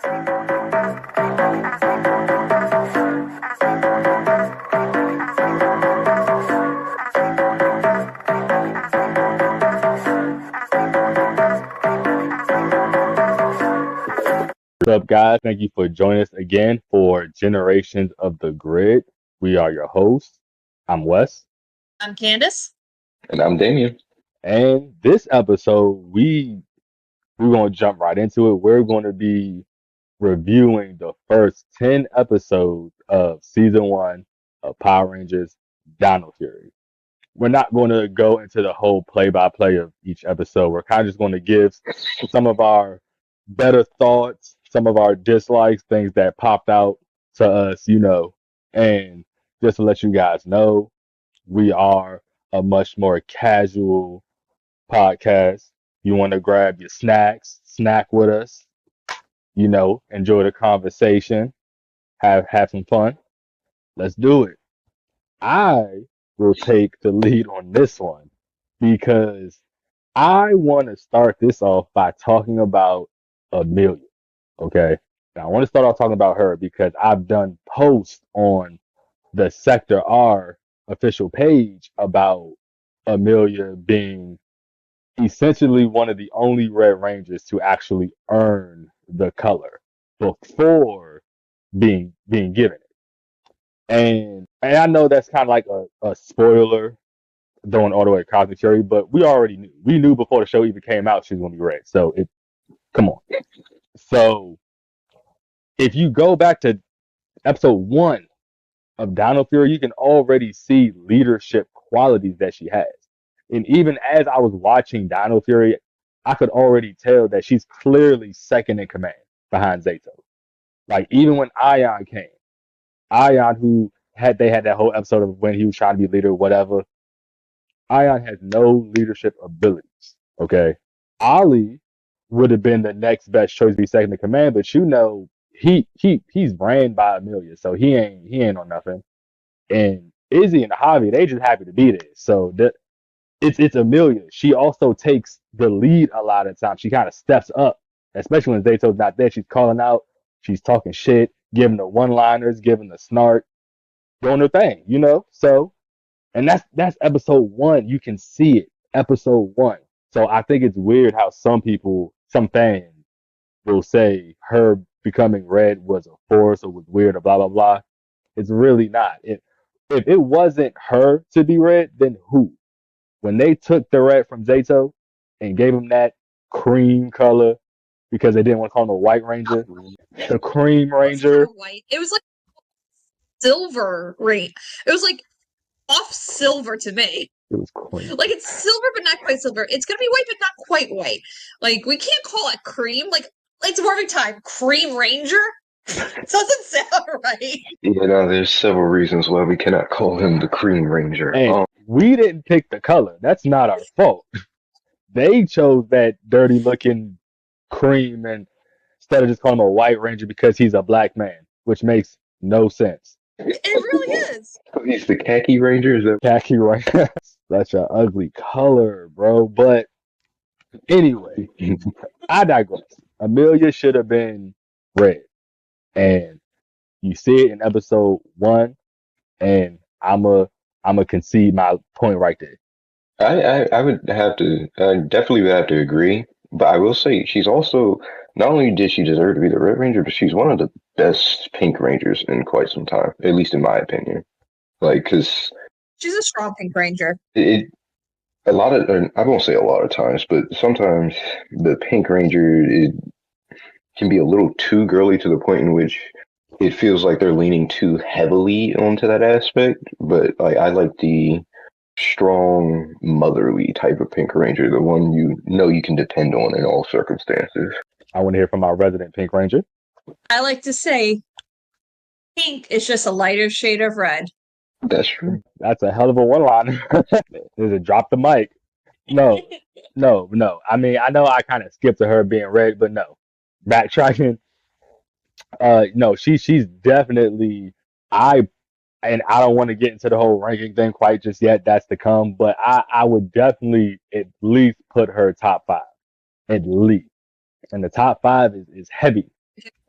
What's up, guys? Thank you for joining us again for Generations of the Grid. We are your hosts. I'm Wes. I'm Candace. And I'm Damien. And this episode, we're going to jump right into it. We're going to be reviewing the first 10 episodes of season 1 of Power Rangers Dino Fury. We're not going to go into the whole play-by-play of each episode. We're kind of just going to give some of our better thoughts, some of our dislikes, things that popped out to us, and just to let you guys know, we are a much more casual podcast. You want to grab your snacks, snack with us, enjoy the conversation, have some fun. Let's do it. I will take the lead on this one because I want to start this off by talking about Amelia. Okay. Now, I want to start off talking about her because I've done posts on the Sector R official page about Amelia being essentially one of the only Red Rangers to actually earn the color before being given it. And I know that's kind of like a spoiler going all the way to Cosmic Fury, but we already knew. We knew before the show even came out she was going to be red. So come on. So if you go back to episode 1 of Dino Fury, you can already see leadership qualities that she has. And even as I was watching Dino Fury, I could already tell that she's clearly second in command behind Zato. Like even when Ion came, Ion they had that whole episode of when he was trying to be leader, whatever. Ion has no leadership abilities. Okay. Ollie would have been the next best choice to be second in command, but he's ran by Amelia, so he ain't on nothing. And Izzy and Javi, they just happy to be there. So it's Amelia. She also takes the lead a lot of times. She kind of steps up, especially when Zato's not there. She's calling out, she's talking shit, giving the one-liners, giving the snark, doing her thing, So, and that's episode 1. You can see it, episode 1. So I think it's weird how some fans will say her becoming red was a force or was weird or blah blah blah. It's really not. If it wasn't her to be red, then who? When they took the red from Zato and gave him that cream color because they didn't want to call him the White Ranger, the Cream Ranger. It was white. It was like silver ring. It was like off silver to me. It was cream. Like it's silver but not quite silver. It's gonna be white but not quite white. Like we can't call it cream. Like it's morning time. Cream Ranger? Doesn't sound right. Yeah, no, there's several reasons why we cannot call him the Cream Ranger. And we didn't pick the color. That's not our fault. They chose that dirty looking cream and instead of just calling him a White Ranger because he's a black man, which makes no sense. It really is. He's the Khaki Ranger, is that? Khaki Ranger. Such an ugly color, bro. But anyway, I digress. Amelia should have been red. And you see it in episode 1, and I'm a concede my point right there. I would have to, I definitely would have to agree. But I will say, she's also, not only did she deserve to be the Red Ranger, but she's one of the best Pink Rangers in quite some time, at least in my opinion. Like, because she's a strong Pink Ranger. I won't say a lot of times, but sometimes the Pink Ranger can be a little too girly to the point in which it feels like they're leaning too heavily onto that aspect. But like, I like the strong, motherly type of Pink Ranger, the one you can depend on in all circumstances. I want to hear from our resident Pink Ranger. I like to say pink is just a lighter shade of red. That's true. That's a hell of a one-liner. Is it drop the mic? No. I mean, I know I kind of skipped to her being red, but no. Backtracking. No, she's definitely and I don't want to get into the whole ranking thing quite just yet. That's to come, but I would definitely at least put her top 5, at least. And the top 5 is heavy.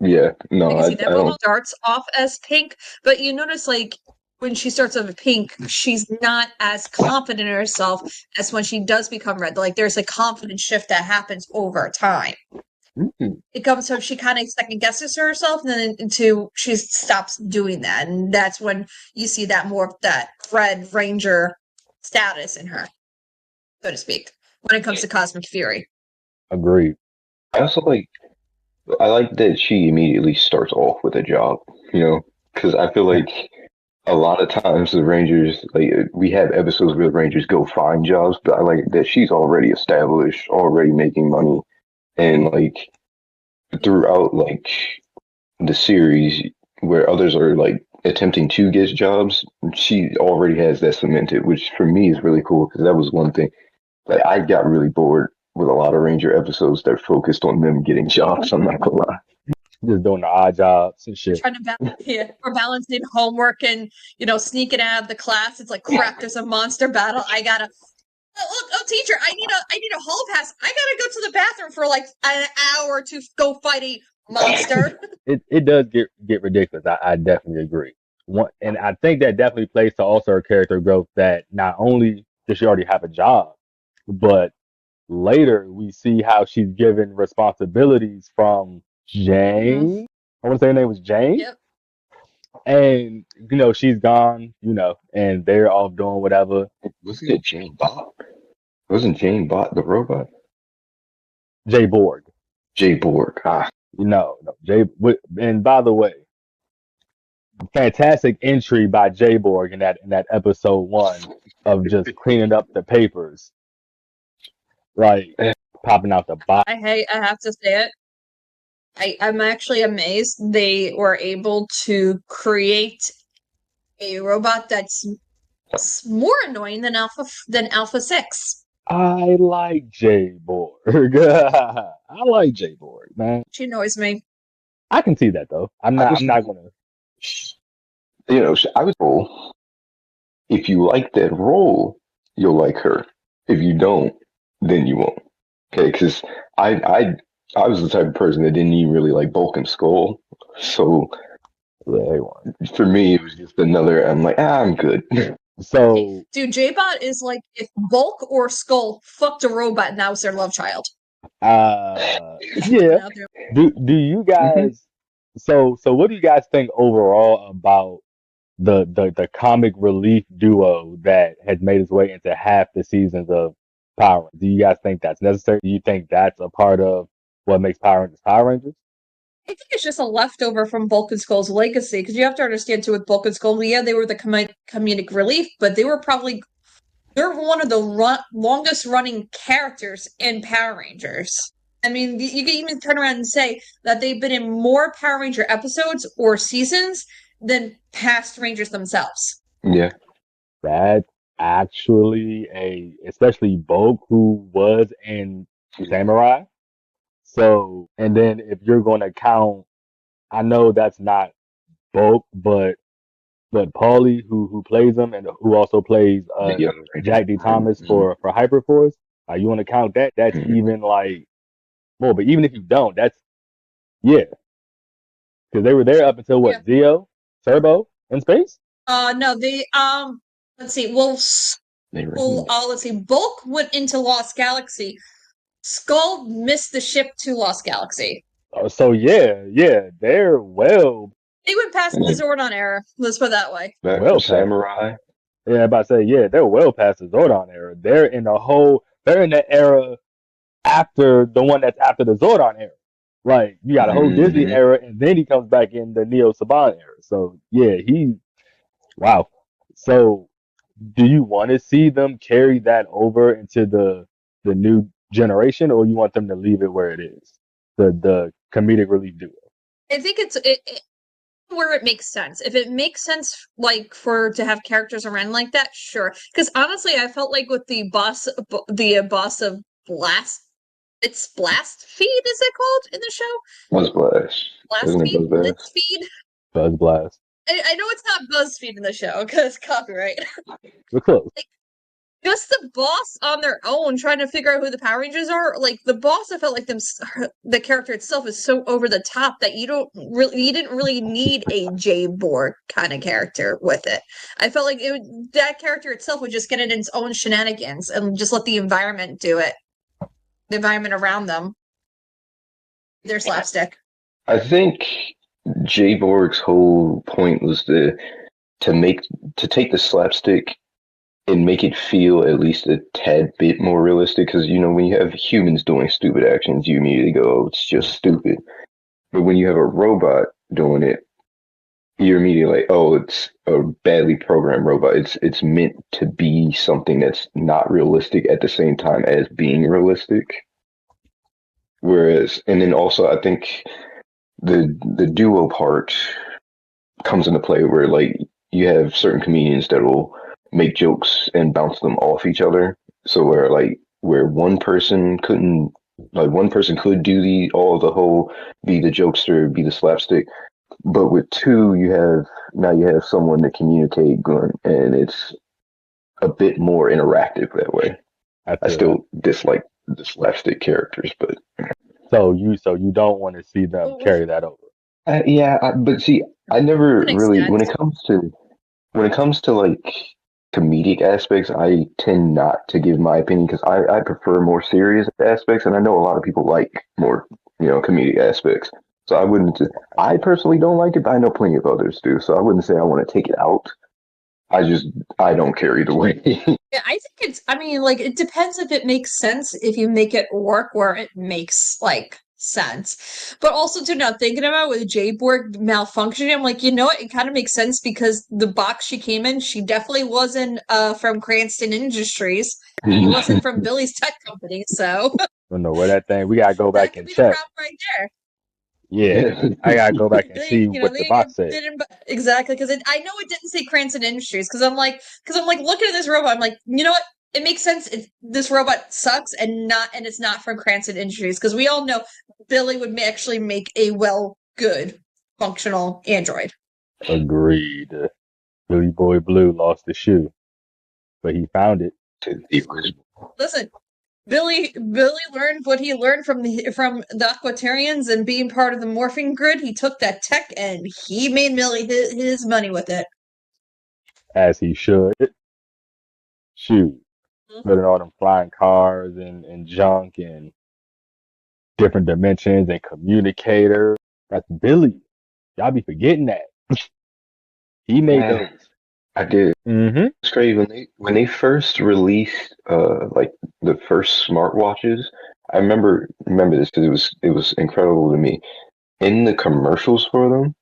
Yeah, no, You I see that don't. Bobo starts off as pink, but you notice like when she starts off pink, she's not as confident in herself as when she does become red. Like there's a confidence shift that happens over time. It comes from she kind of second guesses herself, and then into she stops doing that, and that's when you see that more of that Red Ranger status in her, so to speak, when it comes to Cosmic Fury. Agreed. I also I like that she immediately starts off with a job, because I feel like a lot of times the Rangers, we have episodes where the Rangers go find jobs, but I like that she's already established, already making money, and throughout the series where others are attempting to get jobs, she already has that cemented, which for me is really cool because that was one thing. Like I got really bored with a lot of Ranger episodes that focused on them getting jobs. I'm not gonna lie. Just doing the odd jobs and shit. Trying to balance, or balancing homework and sneaking out of the class. It's like crap. There's a monster battle. I gotta. Oh, teacher, I need a hall pass. I gotta go to the bathroom for like an hour to go fight a monster. It does get ridiculous. I definitely agree. And I think that definitely plays to also her character growth that not only does she already have a job, but later we see how she's given responsibilities from Jane. I want to say her name was Jane. Yep. And she's gone, and they're off doing whatever. Wasn't it Jane Bot? Wasn't Jane Bot the robot? Jay Borg. Jay Borg. No, Jay. And by the way, fantastic entry by Jay Borg in that episode 1 of just cleaning up the papers, like popping out the box. I have to say it. I'm actually amazed they were able to create a robot that's more annoying than Alpha 6. I like Jay Borg. I like Jay Borg, man. She annoys me. I can see that though. I'm not gonna. I was told if you like that role, you'll like her. If you don't, then you won't. Okay, because I was the type of person that didn't even really like Bulk and Skull, so for me it was just another. I'm like, I'm good. So, dude, J-Bot is like if Bulk or Skull fucked a robot and that was their love child. yeah. Do you guys? So what do you guys think overall about the comic relief duo that has made its way into half the seasons of Power Rangers? Do you guys think that's necessary? Do you think that's a part of what makes Power Rangers Power Rangers? I think it's just a leftover from Bulk and Skull's legacy, because you have to understand too with Bulk and Skull, yeah, they were the comedic relief, but they're one of the longest running characters in Power Rangers. I mean, you can even turn around and say that they've been in more Power Ranger episodes or seasons than past Rangers themselves. Yeah. That's actually especially Bulk, who was in Samurai. So, and then if you're going to count, I know that's not Bulk, but Paulie, who plays him and who also plays Jack D. Thomas for Hyperforce, you want to count that? That's even like more. But even if you don't, that's because they were there up until what? Zeo, Turbo, in space? No, they let's see. Well, let's see. Bulk went into Lost Galaxy. Skull missed the ship to Lost Galaxy. So they're well. They went past the Zordon era. Let's put it that way. Well, Samurai. Yeah, I'm about to say, they're well past the Zordon era. They're in the era after the one that's after the Zordon era. Like, you got a whole Disney era, and then he comes back in the Neo Saban era. So, wow. So, do you want to see them carry that over into the new generation, or you want them to leave it where it is? The comedic relief duo. I think it's where it makes sense. If it makes sense, like to have characters around like that, sure. Because honestly, I felt like with the boss of Blast, it's Blast Feed, is it called in the show? Buzz Blast. Blast Feed, Blitz Feed. Buzz Blast. I know it's not BuzzFeed in the show because copyright. We're close. just the boss on their own trying to figure out who the Power Rangers are. Like the boss, I felt like the character itself is so over the top that you didn't really need a Jay Borg kind of character with it. I felt like that character itself would just get in its own shenanigans and just let the environment do it. The environment around them, their slapstick. I think Jay Borg's whole point was to take the slapstick and make it feel at least a tad bit more realistic. Because when you have humans doing stupid actions, you immediately go, "Oh, it's just stupid." But when you have a robot doing it, you're immediately like, "Oh, it's a badly programmed robot. It's meant to be something that's not realistic at the same time as being realistic." Whereas, and then also, I think the duo part comes into play where like you have certain comedians that will make jokes and bounce them off each other. So where one person could do the whole be the jokester, be the slapstick, but with two you have someone to communicate going, and it's a bit more interactive that way. I still dislike the slapstick characters, but so you don't want to see them carry that over. But see, I never really when it comes to like comedic aspects, I tend not to give my opinion because I prefer more serious aspects, and I know a lot of people like more comedic aspects. So I personally don't like it, but I know plenty of others do. So I wouldn't say I want to take it out. I don't care either way. Yeah, I think it depends if it makes sense, if you make it work where it makes sense. But also too, now thinking about with Jay Borg malfunctioning, I'm like, it kind of makes sense because the box she came in, she definitely wasn't from Cranston Industries. She wasn't from Billy's tech company, so I don't know where that thing. We gotta go back and check. The problem right there. Yeah, I gotta go back and see what the box said. Exactly, because I know it didn't say Cranston Industries. Because I'm like looking at this robot. I'm like, you know what? It makes sense. This robot sucks, and it's not from Cranston Industries. Because we all know Billy would actually make a good functional android. Agreed. Billy Boy Blue lost the shoe, but he found it. Listen. Billy learned what he learned from the Aquatarians and being part of the morphing grid. He took that tech and he made Millie his money with it. As he should. Shoot. Putting all them flying cars and junk and different dimensions and communicators. That's Billy. Y'all be forgetting that. He made those. I did. Mm-hmm. It's crazy when they first released like the first smartwatches. I remember this because it was incredible to me. In the commercials for them,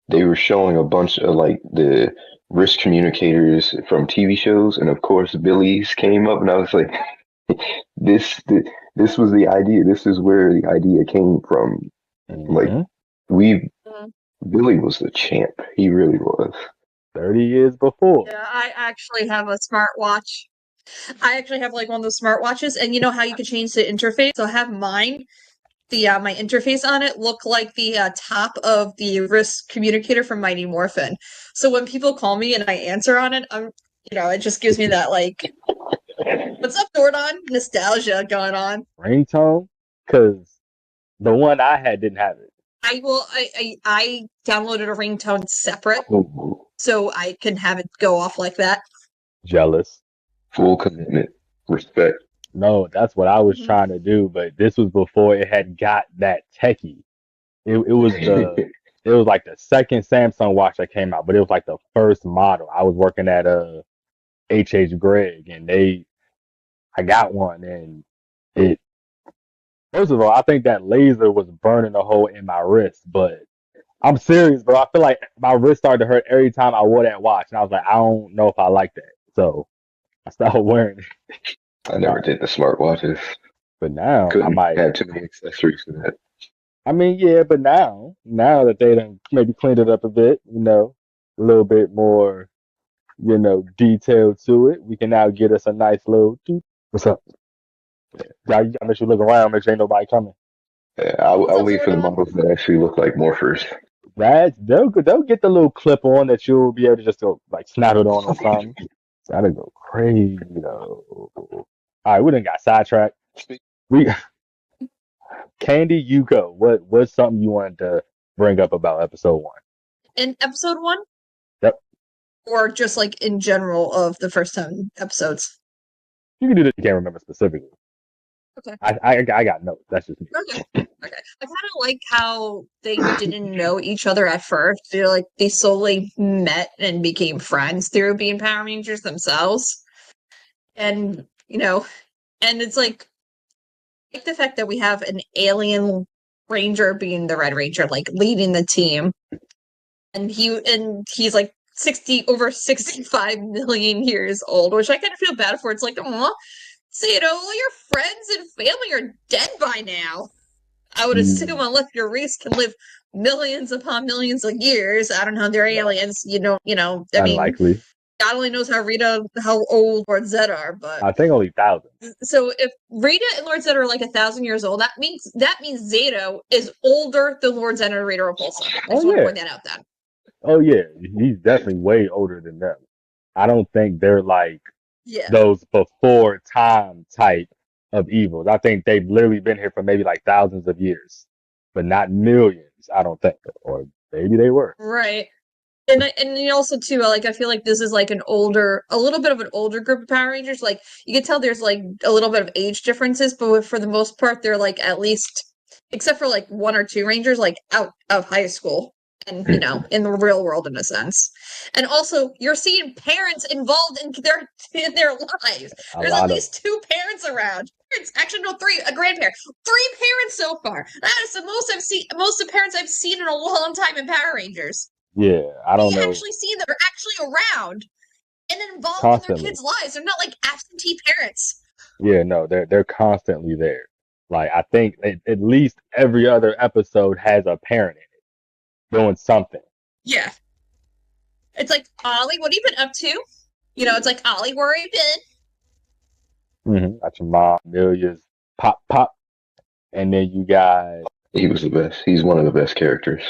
they were showing a bunch of like the wrist communicators from TV shows, and of course Billy's came up, and I was like, this was the idea. This is where the idea came from. Mm-hmm. Like Billy was the champ. He really was. 30 years before. Yeah, I actually have a smartwatch. I actually have like one of those smartwatches, and you know how you can change the interface? So I have mine, my interface on it look like the top of the wrist communicator from Mighty Morphin. So when people call me and I answer on it, it just gives me that like, what's up, Nordon? Nostalgia going on. Ringtone? Because the one I had didn't have it. I downloaded a ringtone separate, so I can have it go off like that. Jealous. Full commitment. Respect. No, that's what I was trying to do, but this was before it had got that techie. It was like the second Samsung watch that came out, but it was like the first model. I was working at H.H. Gregg, and I got one, and it. First of all, I think that laser was burning a hole in my wrist, but I'm serious, bro. I feel like my wrist started to hurt every time I wore that watch, and I was like, I don't know if I like that, so I stopped wearing it. I never did the smartwatches, but now I might have too many accessories for that. I mean, yeah, but now that they done maybe cleaned it up a bit, a little bit more, detail to it, we can now get us a nice little. What's up? Yeah, you gotta make sure you look around, make sure ain't nobody coming. Yeah, I'll wait for the models that actually look like morphers. They'll get the little clip on that you'll be able to just go like snap it on or something. That'd go crazy though. All right, we done got sidetracked. We Candy, you go. What's something you wanted to bring up about episode one? In episode 1? Yep. Or just like in general of the first 10 episodes? You can do that. You can't remember specifically. Okay. I got notes. That's just me. Okay. I kind of like how they didn't know each other at first. They're like they slowly met and became friends through being Power Rangers themselves. And and it's like the fact that we have an alien ranger being the Red Ranger, like leading the team. And he's like 65 million years old, which I kind of feel bad for. It's like, oh, Sato, all your friends and family are dead by now. I would assume unless your race can live millions upon millions of years. I don't know, they're aliens. I mean, Unlikely. God only knows how old Lord Zed are, but I think only thousands. so if Rita and Lord Zed are like 1,000 years old, that means Zato is older than Lord Zed and Rita Repulsa. I just want to point that out then. Oh yeah, he's definitely way older than them. I don't think they're like those before time type of evils. I think they've literally been here for maybe like thousands of years, but not millions. I don't think, or maybe they were. Right. And also too, like I feel like this is like a little bit of an older group of Power Rangers. Like you can tell there's like a little bit of age differences, but for the most part, they're like at least, except for like one or two Rangers, like out of high school and in the real world in a sense. And also, you're seeing parents involved in their lives. There's at least two parents around. Actually, no, three. A grandparent. 3 parents so far. That is the most I've seen. Most of the parents I've seen in a long time in Power Rangers. Yeah, I don't know. Actually see them. They're actually around and involved in their kids' lives. They're not like absentee parents. Yeah, no, they're constantly there. Like I think at least every other episode has a parent in it doing something. Yeah. It's like, Ollie, what have you been up to? It's like, Ollie, where have you been? Got your mom, Amelia's pop, and then you got. He was the best. He's one of the best characters.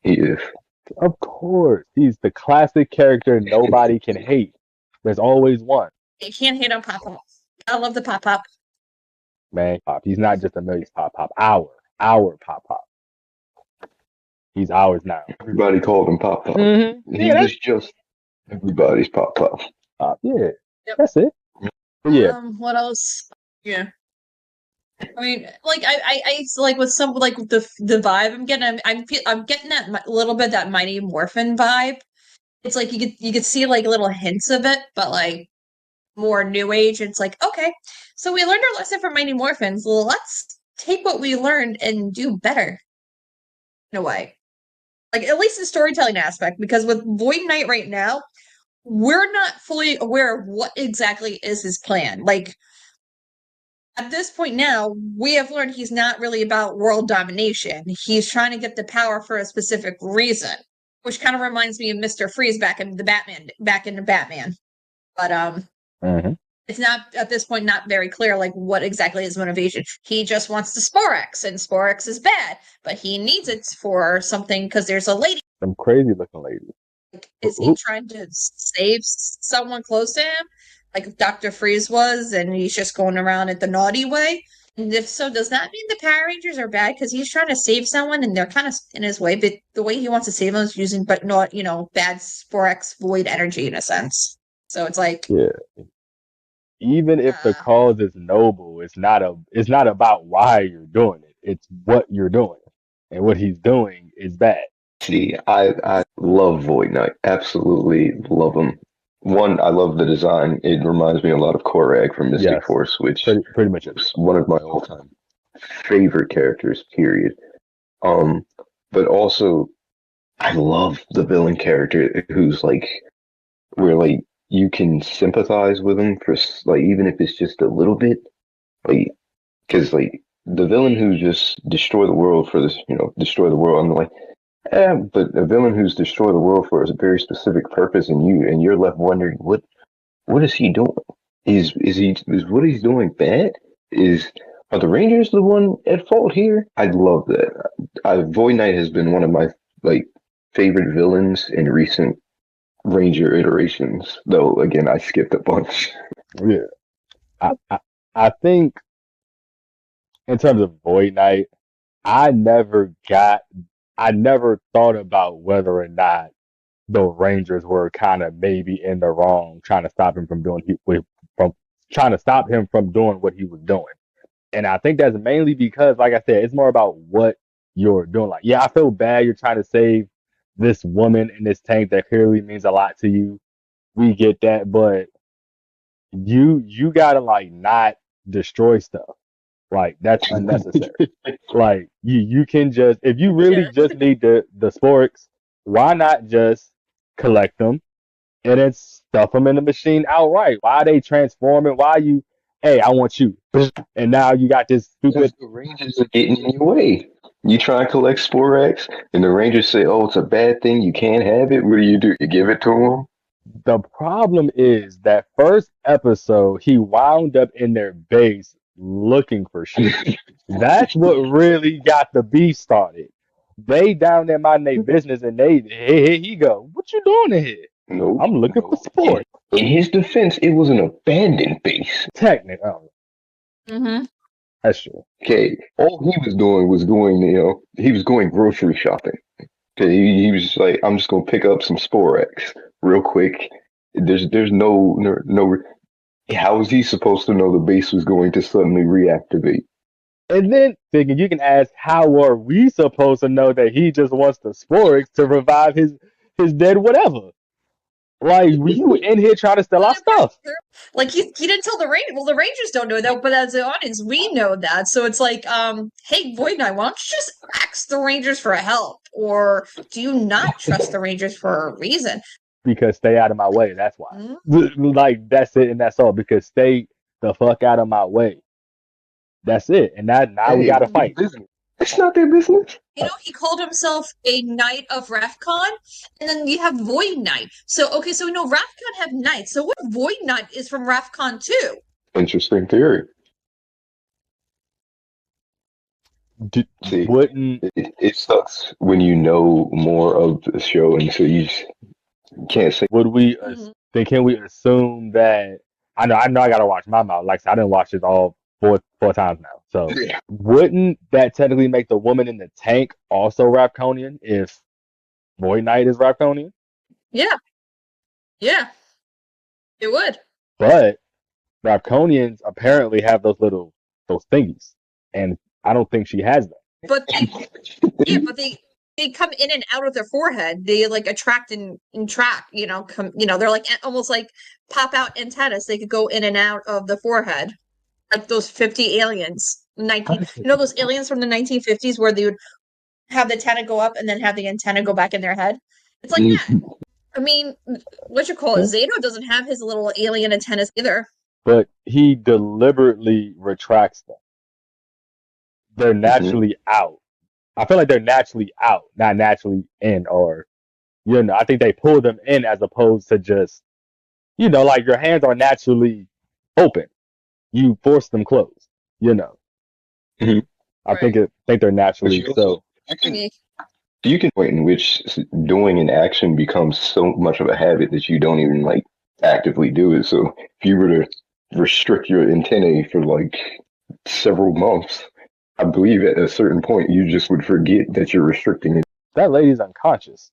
He is. Of course. He's the classic character nobody can hate. There's always one. You can't hate on Pop Pop. I love the Pop Pop. Man, Pop. He's not just Amelia's Pop Pop. Our Pop Pop. He's ours now. Everybody called him Pop Pop. He was just everybody's Pop Pop. Yeah. Yep. That's it. Yeah. What else? Yeah. I mean, like I like with some like the vibe I'm getting. I'm getting that little bit that Mighty Morphin vibe. It's like you could see like little hints of it, but like more new age. It's like, okay, so we learned our lesson from Mighty Morphins. Let's take what we learned and do better. In a way, like at least the storytelling aspect, because with Void Knight right now, we're not fully aware of what exactly is his plan. Like. At this point now, we have learned he's not really about world domination. He's trying to get the power for a specific reason, which kind of reminds me of Mr. Freeze back in Batman. But it's not at this point not very clear like what exactly his motivation. He just wants the Sporex, and Sporex is bad, but he needs it for something because there's a lady. Some crazy looking lady. Is he trying to save someone close to him? Like Dr. Freeze was, and he's just going around it the naughty way. And if so, does that mean the Power Rangers are bad because he's trying to save someone and they're kind of in his way? But the way he wants to save them is using, but not bad Sporex void energy in a sense. So it's like, even if the cause is noble, it's not about why you're doing it. It's what you're doing, and what he's doing is bad. See, I love Void Knight. Absolutely love him. One, I love the design. It reminds me a lot of Korag from Mystic Force, which pretty much is one of my all-time favorite characters, period. But also, I love the villain character who's like, where like you can sympathize with him for like even if it's just a little bit, like because like the villain who just destroy the world for this, destroy the world. I'm like. Yeah, but a villain who's destroyed the world for a very specific purpose, and you're left wondering what is he doing? Is what he's doing bad? Are the Rangers the one at fault here? I love that. Void Knight has been one of my favorite villains in recent Ranger iterations, though. Again, I skipped a bunch. Yeah, I think in terms of Void Knight, I never got, I never thought about whether or not the Rangers were kind of maybe in the wrong, trying to stop him from doing from trying to stop him from doing what he was doing. And I think that's mainly because, like I said, it's more about what you're doing. Like, yeah, I feel bad you're trying to save this woman in this tank that clearly means a lot to you. We get that, but you gotta like not destroy stuff. Like that's unnecessary. Like you can just if you really Yeah. just need the sporks, why not just collect them and then stuff them in the machine outright? Why are they transforming? Why you? Hey, I want you, and now you got this Because stupid. the Rangers are getting in your way. You try and collect Sporex, and the Rangers say, "Oh, it's a bad thing. You can't have it." What do? You give it to them? The problem is that first episode, he wound up in their base looking for shit. That's what really got the beef started. They down there minding their business, and here he go. What you doing in here? Nope. I'm looking for Nope. In, sport. in his defense, it was an abandoned base. Technic. Oh, Mm-hmm. that's true. Okay, all he was doing was going, he was going grocery shopping. Okay, he was just like, I'm just gonna pick up some Sporex real quick. There's no. How is he supposed to know the base was going to suddenly reactivate? And then thinking you can ask, how are we supposed to know that he just wants the sporks to revive his dead whatever? Like we were in here trying to steal our stuff. Like he didn't tell the Rangers. Well, the Rangers don't know that, but as the audience, we know that. So it's like, hey, Void Knight, why don't you just ask the Rangers for help, or do you not trust the Rangers for a reason? Because stay out of my way. That's why. Mm-hmm. Like that's it, and that's all. Because stay the fuck out of my way. That's it. And now we Hey, gotta it's their fight. business. It's not their business. You know, he called himself a Knight of Refcon, and then you have Void Knight. So okay, so we know Refcon have knights. So what Void Knight is from Refcon too? Interesting theory. See, Wouldn't it sucks when you know more of the show, and so you just can't say. would we Mhm. then can we assume that I know I gotta watch my mouth. Like I said, I didn't watch this all four times now. So Yeah. wouldn't that technically make the woman in the tank also Rapconian if Void Knight is Rapconian? Yeah, yeah, it would. But Rapconians apparently have those thingies. And I don't think she has them. But yeah, but they come in and out of their forehead. They like attract and track. They're like almost like pop out antennas. They could go in and out of the forehead, like those 50 aliens. Those aliens from the 1950s where they would have the antenna go up and then have the antenna go back in their head. It's like that. I mean, what you call it? Zato doesn't have his little alien antennas either. But he deliberately retracts them. They're naturally out. I feel like they're naturally out, not naturally in, or I think they pull them in as opposed to just, like your hands are naturally open. You force them closed. You know. Mhm. I Right. think they're But naturally you so. also, you can point in which doing an action becomes so much of a habit that you don't even like actively do it. So if you were to restrict your antennae for like several months, I believe at a certain point you just would forget that you're restricting it. That lady's unconscious.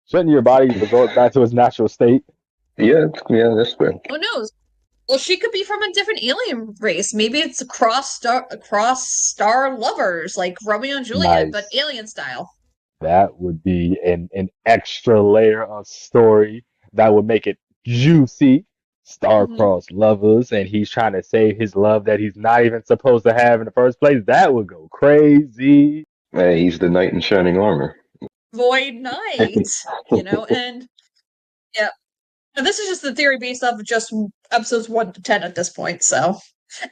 Shouldn't your body resort back to its natural state? Yeah, yeah, that's fair. Who knows? Well, she could be from a different alien race. Maybe it's cross star lovers like Romeo and Juliet, but Nice. alien style. That would be an extra layer of story that would make it juicy. Star-crossed lovers, and he's trying to save his love that he's not even supposed to have in the first place. That would go crazy. Hey, he's the knight in shining armor. Void Knight, and yeah. And this is just the theory based off of just episodes 1 to 10 at this point, so.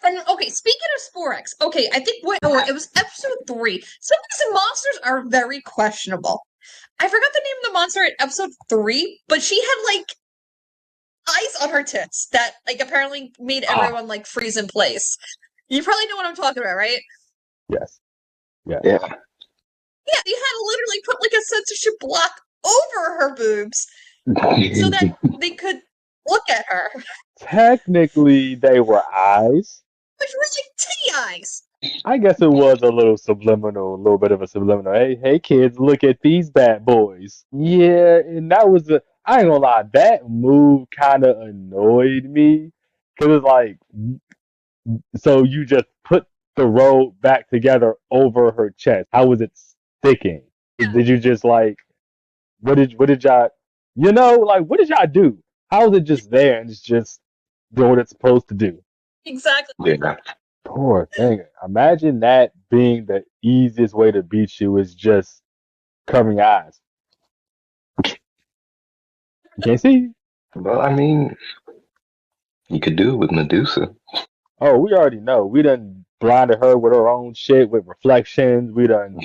And okay, speaking of Sporex, okay, I think it was episode 3. Some of these monsters are very questionable. I forgot the name of the monster in episode 3, but she had like eyes on her tits that like apparently made everyone like freeze in place. You probably know what I'm talking about, right? Yes. Yeah. Yeah, you had to literally put like a censorship block over her boobs so that they could look at her, Technically, they were eyes. which were like titty eyes. I guess it was a little subliminal, a little bit of a subliminal. Hey, kids, look at these bad boys. Yeah, and that was I ain't gonna lie, that move kind of annoyed me because it's like, so you just put the robe back together over her chest. How was it sticking? Yeah. Did you just like, what did y'all, like, what did y'all do? How is it just there and it's just doing what it's supposed to do? Exactly. Yeah. Poor thing. Imagine that being the easiest way to beat you is just covering your eyes. You can't see. Well, I mean, you could do it with Medusa. Oh, we already know. We done blinded her with her own shit with reflections. We done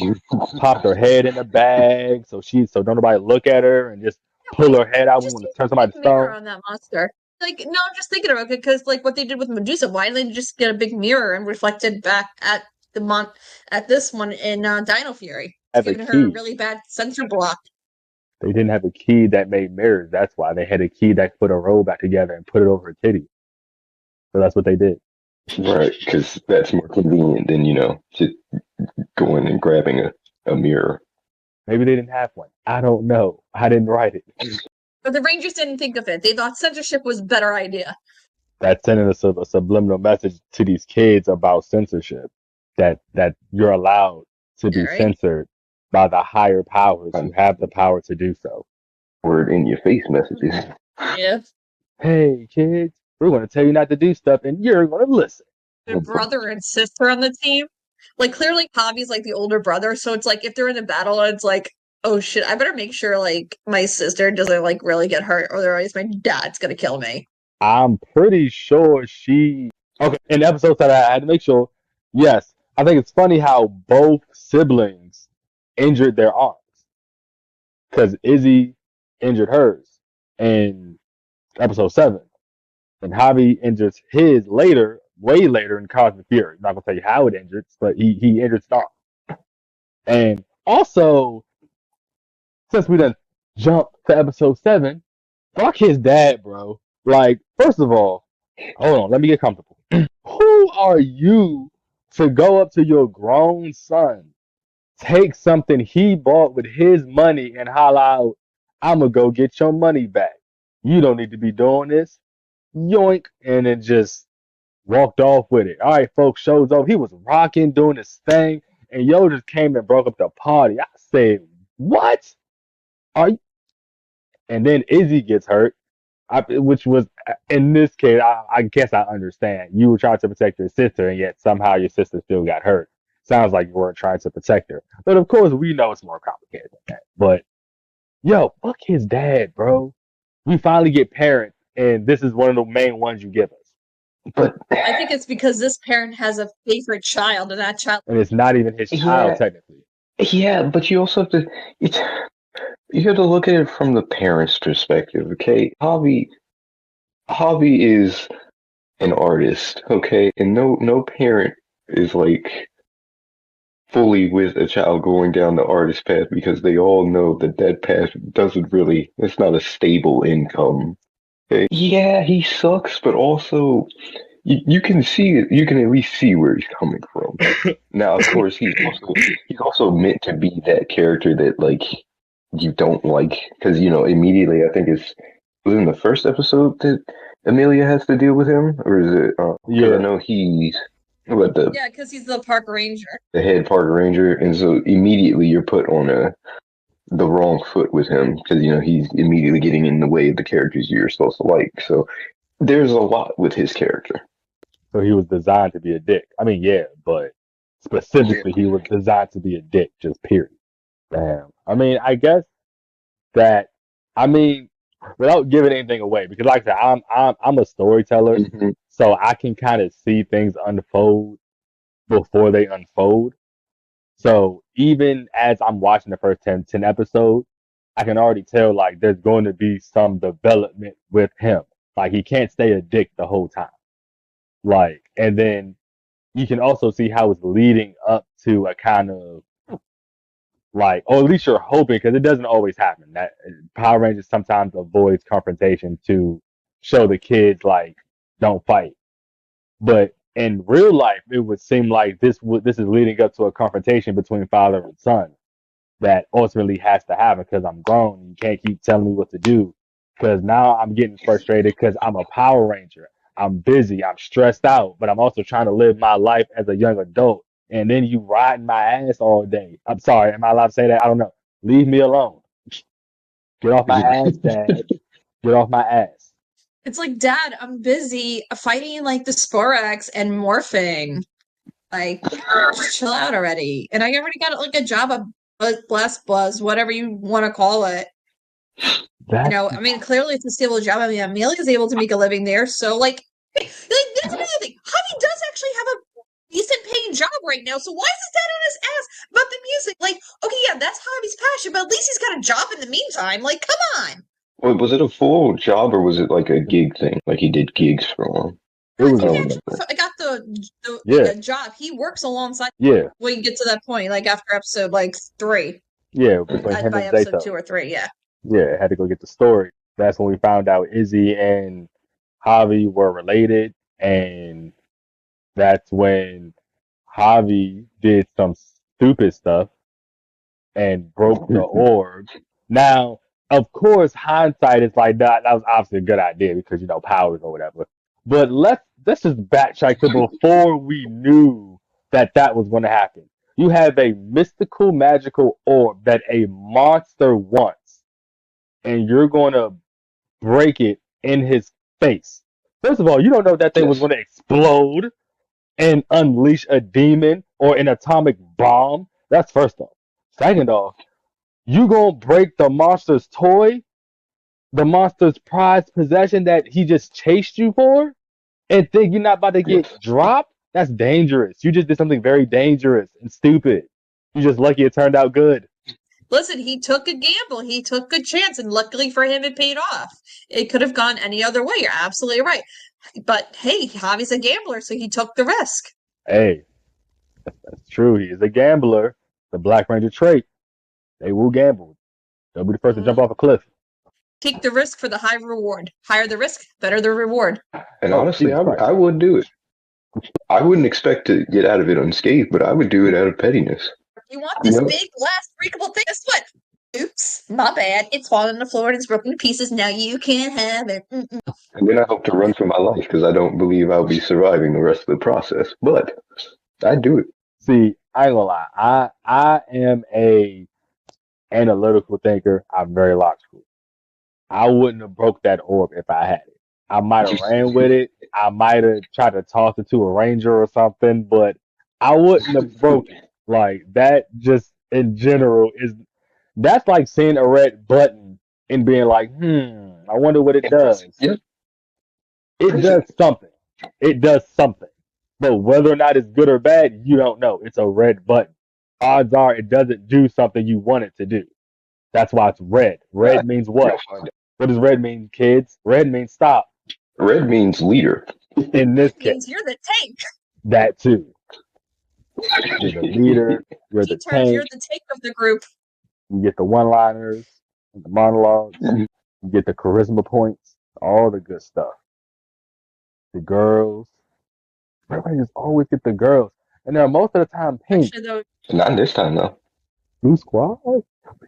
popped her head in the bag so don't nobody look at her and just pull her head out. We Just want to use turn a somebody to big mirror stone. on that monster. Like, no, I'm just thinking about it because, like, what they did with Medusa, why didn't they just get a big mirror and reflect it back at at this one in Dino Fury? It's Have a giving her a key. really bad sensor block. They didn't have a key that made mirrors. That's why they had a key that put a roll back together and put it over her titty. So that's what they did. Right, because that's more convenient than, just going and grabbing a mirror. Maybe they didn't have one. I don't know. I didn't write it. But the Rangers didn't think of it. They thought censorship was a better idea. That's sending a subliminal message to these kids about censorship. That you're allowed to be Right? censored by the higher powers who have the power to do so. Word in your face messages. Yeah. Hey kids, we're going to tell you not to do stuff, and you're going to listen. The brother and sister on the team. Like, clearly Javi's like the older brother, so it's like if they're in a battle, it's like, oh shit, I better make sure like my sister doesn't like really get hurt, or otherwise my dad's gonna kill me. I'm pretty sure she. Okay, in the episode that I had to make sure. Yes, I think it's funny how both siblings injured their arms because Izzy injured hers in episode 7. And Javi injures his later, way later in Cosmic Fury. I'm not gonna tell you how it injured, but he injured his arm. And also, since we done jumped to episode 7, fuck his dad, bro. Like, first of all, hold on, let me get comfortable. Who are you to go up to your grown son, take something he bought with his money, and holler out, "I'm gonna go get your money back. You don't need to be doing this." Yoink, and then just walked off with it. All right, folks, shows up. He was rocking, doing his thing, and yo just came and broke up the party. I said, "What? Are you?" And then Izzy gets hurt, which was in this case, I guess I understand. You were trying to protect your sister, and yet somehow your sister still got hurt. Sounds like you weren't trying to protect her, but of course we know it's more complicated than that. But yo, fuck his dad, bro. We finally get parents, and this is one of the main ones you give us. But I think it's because this parent has a favorite child, and that child. And it's not even his child yeah, technically. yeah, but you also have to it's you have to look at it from the parents' perspective, okay? Hobby is an artist, okay? And no parent is like fully with a child going down the artist path because they all know that that path doesn't really it's not a stable income. Okay? Yeah, he sucks, but also you can see it. You can at least see where he's coming from. Now, of course, he's also meant to be that character that like you don't like because immediately I think it's was in the first episode that Amelia has to deal with him, or is it? Because I Yeah. know he's what Yeah, because he's the park ranger. the head park ranger, and so immediately you're put on the wrong foot with him because he's immediately getting in the way of the characters you're supposed to like. So there's a lot with his character. So he was designed to be a dick. I mean, yeah, but specifically he was designed to be a dick, just period. Damn. I mean, I guess that I mean, without giving anything away, because like I said, I'm a storyteller, Mhm. so I can kind of see things unfold before they unfold. So even as I'm watching the first 10 episodes, I can already tell like there's going to be some development with him. Like he can't stay a dick the whole time. Like, and then you can also see how it's leading up to a kind of Like, or at least you're hoping, because it doesn't always happen. That Power Rangers sometimes avoids confrontation to show the kids like don't fight. But in real life, it would seem like this is leading up to a confrontation between father and son that ultimately has to happen because I'm grown. You can't keep telling me what to do because now I'm getting frustrated because I'm a Power Ranger. I'm busy. I'm stressed out, but I'm also trying to live my life as a young adult. And then you riding my ass all day. I'm sorry. Am I allowed to say that? I don't know. Leave me alone. Get off my ass, Dad. Get off my ass. It's like, Dad, I'm busy fighting like the Sporax and morphing. Like, just chill out already. And I already got like a job of blast buzz, whatever you want to call it. That's I mean, clearly it's a stable job. I mean, Amelia's able to make a living there. So, that's another thing. Javi does actually have a decent paying job right now. So why is his dad on his ass about the music? Like, okay, yeah, that's Javi's passion, but at least he's got a job in the meantime. Like, come on. Well, was it a full job or was it like a gig thing? Like he did gigs for a while? it was I don't He remember. actually got the yeah, job. He works alongside yeah, when you get to that point, like after episode like 3, yeah. Between him by and episode Zato. 2 or 3, yeah. Yeah, had to go get the story. That's when we found out Izzy and Javi were related, and that's when Javi did some stupid stuff and broke the orb. Now, of course, hindsight is like that was obviously a good idea because powers or whatever. But let's just backtrack to before we knew that was going to happen. You have a mystical, magical orb that a monster wants, and you're going to break it in his face. First of all, you don't know that thing was Yes. going to explode and unleash a demon or an atomic bomb. That's first off. Second off, you gonna break the monster's toy, the monster's prized possession that he just chased you for, and think you're not about to get Yes. dropped? That's dangerous. You just did something very dangerous and stupid. You're just lucky it turned out good. Listen, he took a gamble. He took a chance, and luckily for him, it paid off. It could have gone any other way. You're absolutely right. But hey, Javi's a gambler, so he took the risk. Hey, that's true. He is a gambler. The Black Ranger trait. They will gamble. They'll be the first to jump off a cliff. Take the risk for the high reward. Higher the risk, better the reward. And Oh, honestly, Jesus Christ. I would do it. I wouldn't expect to get out of it unscathed, but I would do it out of pettiness. You want this Yep. big, last, breakable thing? Guess what? Oops, my bad. It's fallen on the floor and it's broken to pieces. Now you can't have it. Mm-mm. And then I hope to run for my life because I don't believe I'll be surviving the rest of the process. But I'd do it. See, I ain't gonna lie. I am a analytical thinker. I'm very logical. I wouldn't have broke that orb if I had it. I might have ran with it. I might have tried to toss it to a ranger or something, but I wouldn't have broke it. Like that just in general that's like seeing a red button and being like, I wonder what it does. Yep. It does something. It does something. But whether or not it's good or bad, you don't know. It's a red button. Odds are it doesn't do something you want it to do. That's why it's red. Red means what? You'll find out. What does red mean, kids? Red means stop. Red means leader. In this It means case, you're the tank. that too. You're the leader. You're the He turns you're tank. the tank of the group. You get the one-liners, the monologues. You get the charisma points. All the good stuff. The girls. Everybody just always get the girls, and they're most of the time pink. Actually, though, Not this time though. Blue squad. We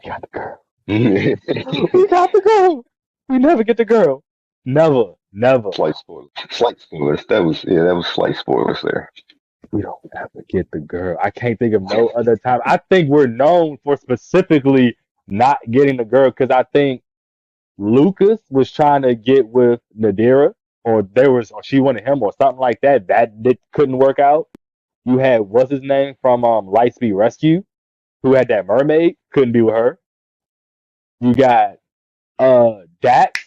got the girl. Slight We got the girl. We never get the girl. Never, never. spoilers. Slight spoilers. That was slight spoilers there. We don't ever get the girl. I can't think of no other time. I think we're known for specifically not getting the girl because I think Lucas was trying to get with Nadira, or she wanted him, or something like that. That couldn't work out. You had what's his name from Lightspeed Rescue, who had that mermaid, couldn't be with her. You got Dax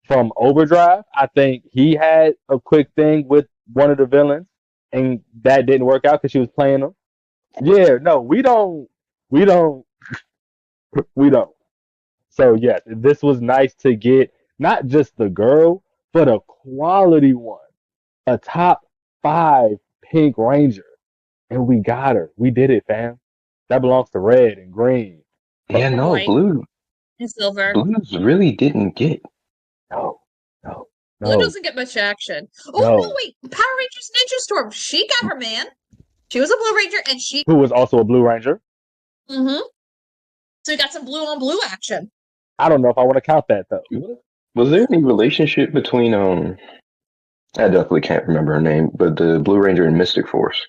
from Overdrive. I think he had a quick thing with one of the villains, and that didn't work out because she was playing him. Yeah, no, we don't, we don't, we don't. So yes, this was nice to get not just the girl, but a quality one, a top 5 Pink Ranger, and we got her. We did it, fam. That belongs to red and green. Yeah, no, White blue. and silver. Blues really didn't get. No, no, Blue no, doesn't get much action. Oh no, no. wait! Power Rangers Ninja Storm. She got her man. She was a Blue Ranger, and she. Who was also a Blue Ranger? Mm-hmm. So we got some blue on blue action. I don't know if I want to count that though. Was there any relationship between I definitely can't remember her name, but the Blue Ranger and Mystic Force?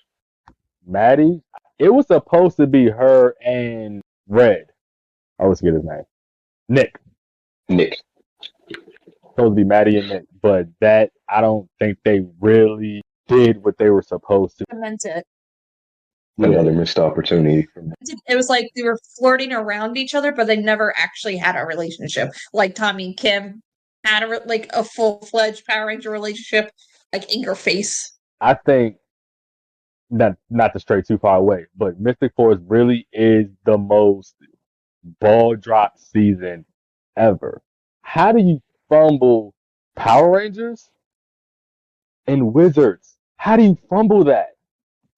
Maddie, it was supposed to be her and Red. I always forget his name. Nick. Nick. Supposed to be Maddie and Nick, but that I don't think they really did what they were supposed to. I meant it. Another missed opportunity. It was like they were flirting around each other, but they never actually had a relationship. Like Tommy and Kim had like a full-fledged Power Ranger relationship, like in your face. I think not to stray too far away, but Mystic Force really is the most ball drop season ever. How do you fumble Power Rangers and Wizards? How do you fumble that?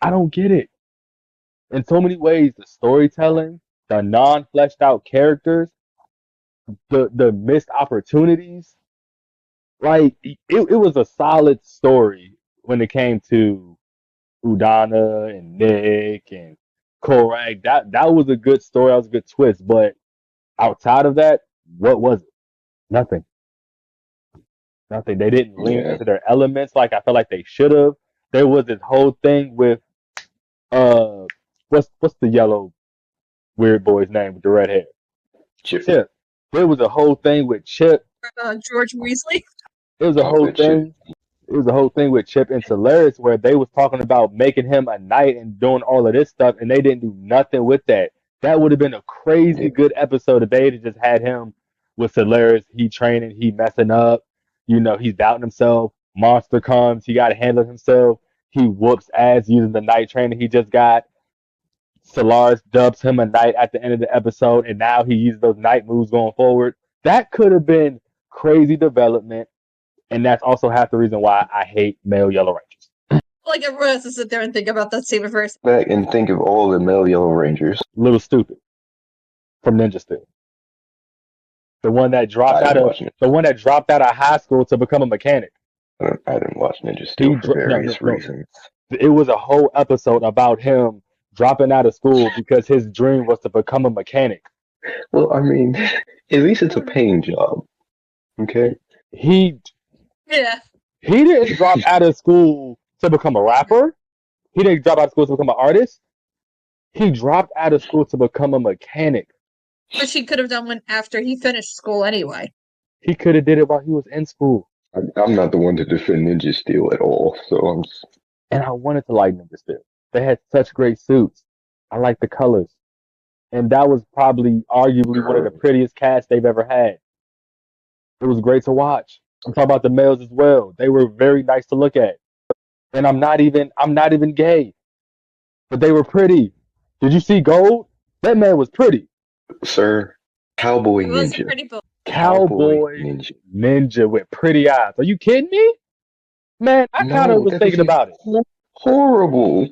I don't get it. In so many ways, the storytelling, the non-fleshed out characters, the missed opportunities, like it was a solid story when it came to Udana and Nick and Korak. That was a good story. That was a good twist. But outside of that, what was it? Nothing. Nothing. They didn't lean Yeah. into their elements like I felt like they should have. There was this whole thing with uh what's the yellow weird boy's name with the red hair? Chip. Chip. There was a whole thing with Chip. George Weasley. It was a Oh, whole that Chip. thing. It was a whole thing with Chip and Solaris where they was talking about making him a knight and doing all of this stuff, and they didn't do nothing with that. That would have been a crazy good episode if they had just had him with Solaris. He training, he messing up. You know, he's doubting himself. Monster comes, he got to handle himself. He whoops ass using the night training he just got. Solaris dubs him a knight at the end of the episode, and now he uses those night moves going forward. That could have been crazy development. And that's also half the reason why I hate male Yellow Rangers. Like everyone has to sit there and think about that same verse. Back and think of all the male Yellow Rangers. Little Stupid from Ninja Steel. The one that dropped I out didn't of watch it. the one that dropped out of high school to become a mechanic. I didn't watch Ninja Steel for various reasons. It was a whole episode about him dropping out of school because his dream was to become a mechanic. Well, I mean, at least it's a paying job. Okay. He Yeah. didn't drop out of school to become a rapper. He didn't drop out of school to become an artist. He dropped out of school to become a mechanic. Which he could have done when after he finished school anyway. He could have did it while he was in school. I'm not the one to defend Ninja Steel at all, so I'm just... And I wanted to like Ninja Steel. They had such great suits. I like the colors. And that was probably arguably one of the prettiest casts they've ever had. It was great to watch. I'm talking about the males as well. They were very nice to look at. And I'm not even gay. But they were pretty. Did you see Gold? That man was pretty. Sir, Cowboy It was a Ninja. pretty book. Cowboy ninja with pretty eyes. Are you kidding me? Man, I kind of was that thinking about it. Horrible.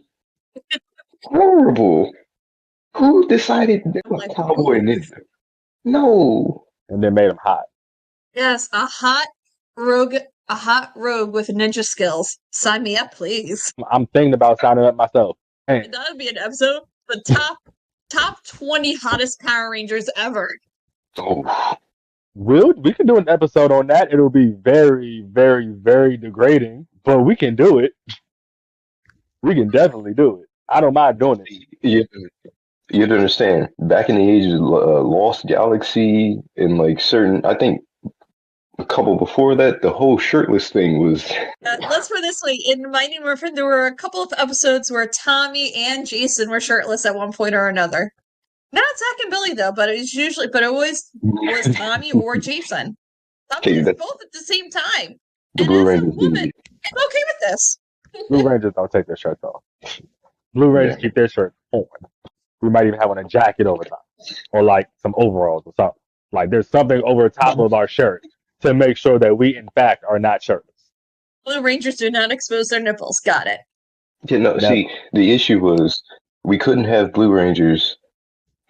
Horrible. Who decided that was Like, Cowboy Ninja? No. And then made him hot. Yes, a hot rogue with ninja skills. Sign me up, please. I'm thinking about signing up myself. Hey, That would be an episode. The top 20 hottest Power Rangers ever. Oh. we can do an episode on that. It'll be very, very, very degrading, but we can do it. We can definitely do it. I don't mind doing it. You have to understand, back in the age of Lost Galaxy and like certain, I think a couple before that, the whole shirtless thing was... Let's put it this way. In Mighty Morphin, there were a couple of episodes where Tommy and Jason were shirtless at one point or another. Not Zach and Billy, though, but it always was Tommy or Jason. Sometimes both at the same time. The And Blue as a Rangers woman, didn't. I'm okay with this. Blue Rangers don't take their shirts off. Blue Rangers keep their shirts on. We might even have on a jacket over top, or like some overalls or something. Like there's something over top of our shirt to make sure that we, in fact, are not shirtless. Blue Rangers do not expose their nipples. Got it. Yeah, no, see, the issue was we couldn't have Blue Rangers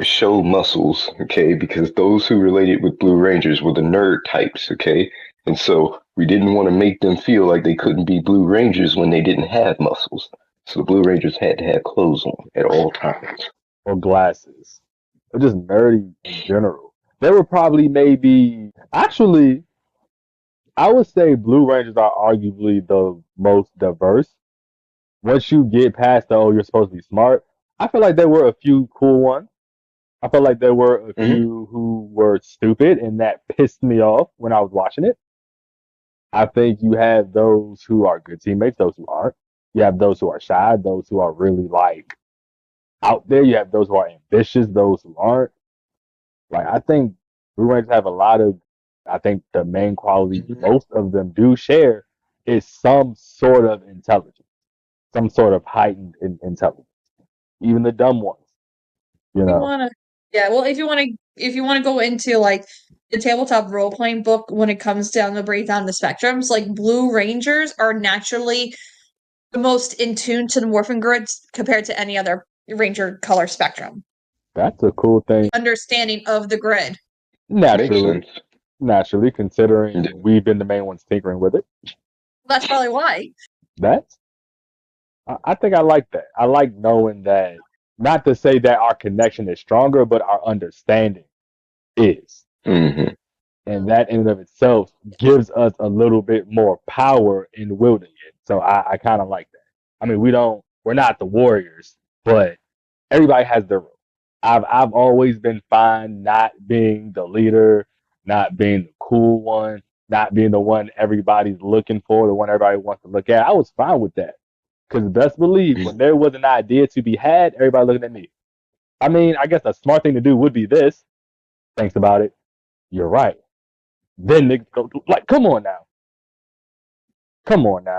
show muscles, okay? Because those who related with Blue Rangers were the nerd types, okay? And so we didn't want to make them feel like they couldn't be Blue Rangers when they didn't have muscles. So the Blue Rangers had to have clothes on at all times. or glasses, or just nerdy in general. There were probably maybe actually I would say Blue Rangers are arguably the most diverse. Once you get past the you're supposed to be smart, I feel like there were a few cool ones. I felt like there were a Mm-hmm. few who were stupid, and that pissed me off when I was watching it. I think you have those who are good teammates, those who aren't. You have those who are shy, those who are really like out there. You have those who are ambitious, those who aren't. Like I think Blue Rangers have a lot of. I think the main quality most of them do share is some sort of intelligence, some sort of heightened intelligence. Even the dumb ones, you You know. wanna Yeah, well, if you wanna go into, like, the tabletop role-playing book when it comes down to break down the spectrums, like, Blue Rangers are naturally the most in tune to the morphing grids compared to any other Ranger color spectrum. That's a cool thing. Understanding of the grid. Makes Naturally, sense. naturally, considering And we've been the main ones tinkering with it. That's probably why. That's I think I like that. I like knowing that. Not to say that our connection is stronger, but our understanding is. mm-hmm. And that in and of itself gives us a little bit more power in wielding it. So I kind of like that. I mean, we're not the warriors, but everybody has their role. I've always been fine not being the leader, not being the cool one, not being the one everybody's looking for, the one everybody wants to look at. I was fine with that. Because best believe when there was an idea to be had, everybody looking at me. I mean, I guess a smart thing to do would be this. Thanks about it. You're right. Then niggas go like, come on now.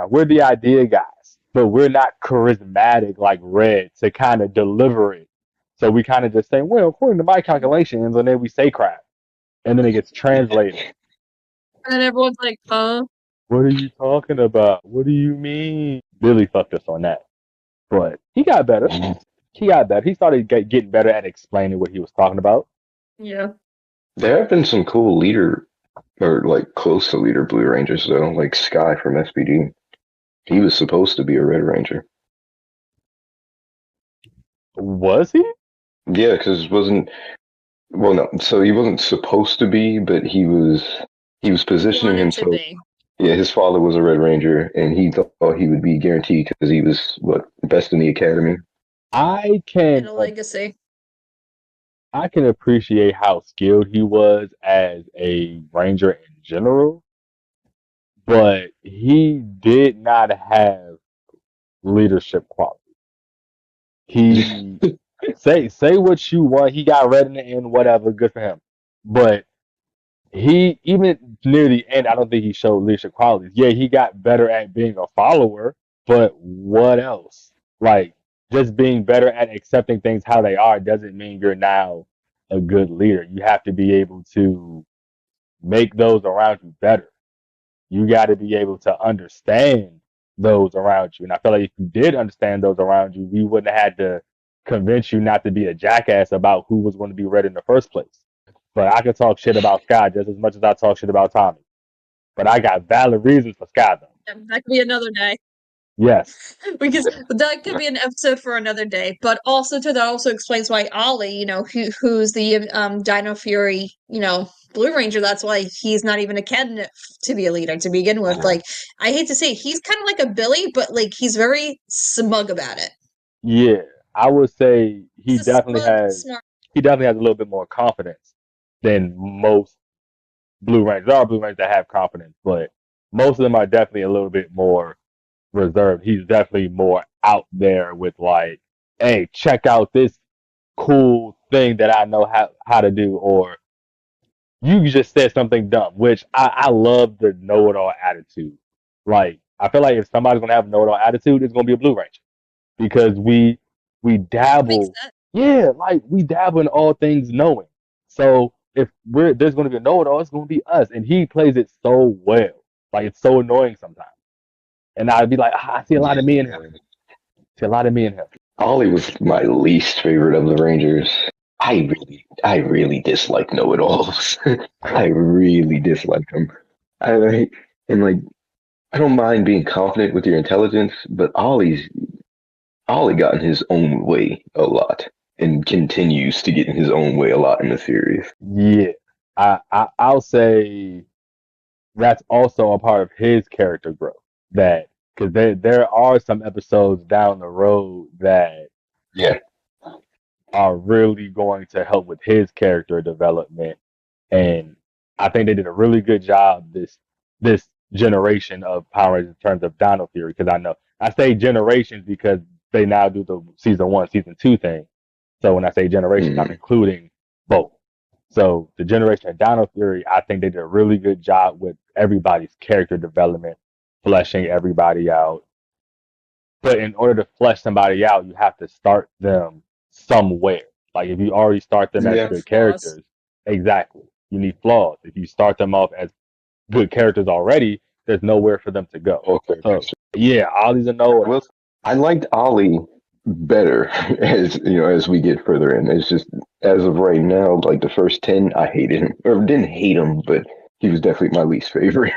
We're the idea guys, but we're not charismatic like Red to kind of deliver it. So we kind of just say, well, according to my calculations, and then we say crap, and then it gets translated. And everyone's like, huh? What are you talking about? What do you mean? Billy fucked us on that, but he got better. He got better. He started getting better at explaining what he was talking about. Yeah. There have been some cool leader, or like close to leader Blue Rangers though, like Sky from SPD. He was supposed to be a Red Ranger. Was he? Yeah, because wasn't well, no. So he wasn't supposed to be, but he was positioning Wanted to himself. be. Yeah, his father was a Red Ranger, and he thought he would be guaranteed because he was what best in the academy. I And can a legacy. I can appreciate how skilled he was as a ranger in general, but he did not have leadership qualities. He say what you want. He got red in the end, whatever, good for him. But he even near the end, I don't think he showed leadership qualities. Yeah, he got better at being a follower, but what else? Like just being better at accepting things how they are doesn't mean you're now a good leader. You have to be able to make those around you better. You got to be able to understand those around you. And I feel like if you did understand those around you, we wouldn't have had to convince you not to be a jackass about who was going to be ready in the first place. But I could talk shit about Sky just as much as I talk shit about Tommy. But I got valid reasons for Sky though. Yeah, that could be another day. Yes. Because that could be an episode for another day. But also too, that also explains why Ollie, who's the Dino Fury, Blue Ranger, that's why he's not even a candidate to be a leader to begin with. Like, I hate to say it, he's kind of like a Billy, but like he's very smug about it. Yeah. I would say He's a smart. he definitely has a little bit more confidence than most Blue Rangers. There are Blue Rangers that have confidence, but most of them are definitely a little bit more reserved. He's definitely more out there with like, hey, check out this cool thing that I know how to do, or you just said something dumb, which I love the know it all attitude. Like I feel like if somebody's gonna have a know it all attitude, it's gonna be a Blue Ranger because we Makes dabble, sense. yeah, like we dabble in all things knowing. So if there's gonna be a know it all, it's gonna be us, and he plays it so well. Like it's so annoying sometimes, and I'd be like, I see a lot of me in him. See a lot of me in him. Ollie was my least favorite of the Rangers. I really dislike know-it-alls. I really dislike them. I like, and like, I don't mind being confident with your intelligence, but Ollie got in his own way a lot and continues to get in his own way a lot in the series. Yeah, I'll say that's also a part of his character growth. That because there are some episodes down the road that Yeah, are really going to help with his character development, and I think they did a really good job this generation of Power Rangers in terms of Dino Fury. Because I say generations because they now do the season one, season two thing. So when I say generations, I'm mm, including both. So the generation of Dino Fury, I think they did a really good job with everybody's character development, fleshing everybody out. But in order to flesh somebody out, you have to start them somewhere. Like if you already start them as yeah. Have good flaws. characters, exactly. You need flaws. If you start them off as good characters already, there's nowhere for them to go. Okay. So yeah, Ollie's a no. Well, I liked Ollie better as as we get further in. It's just as of right now, like the first 10, I hated him or didn't hate him, but he was definitely my least favorite.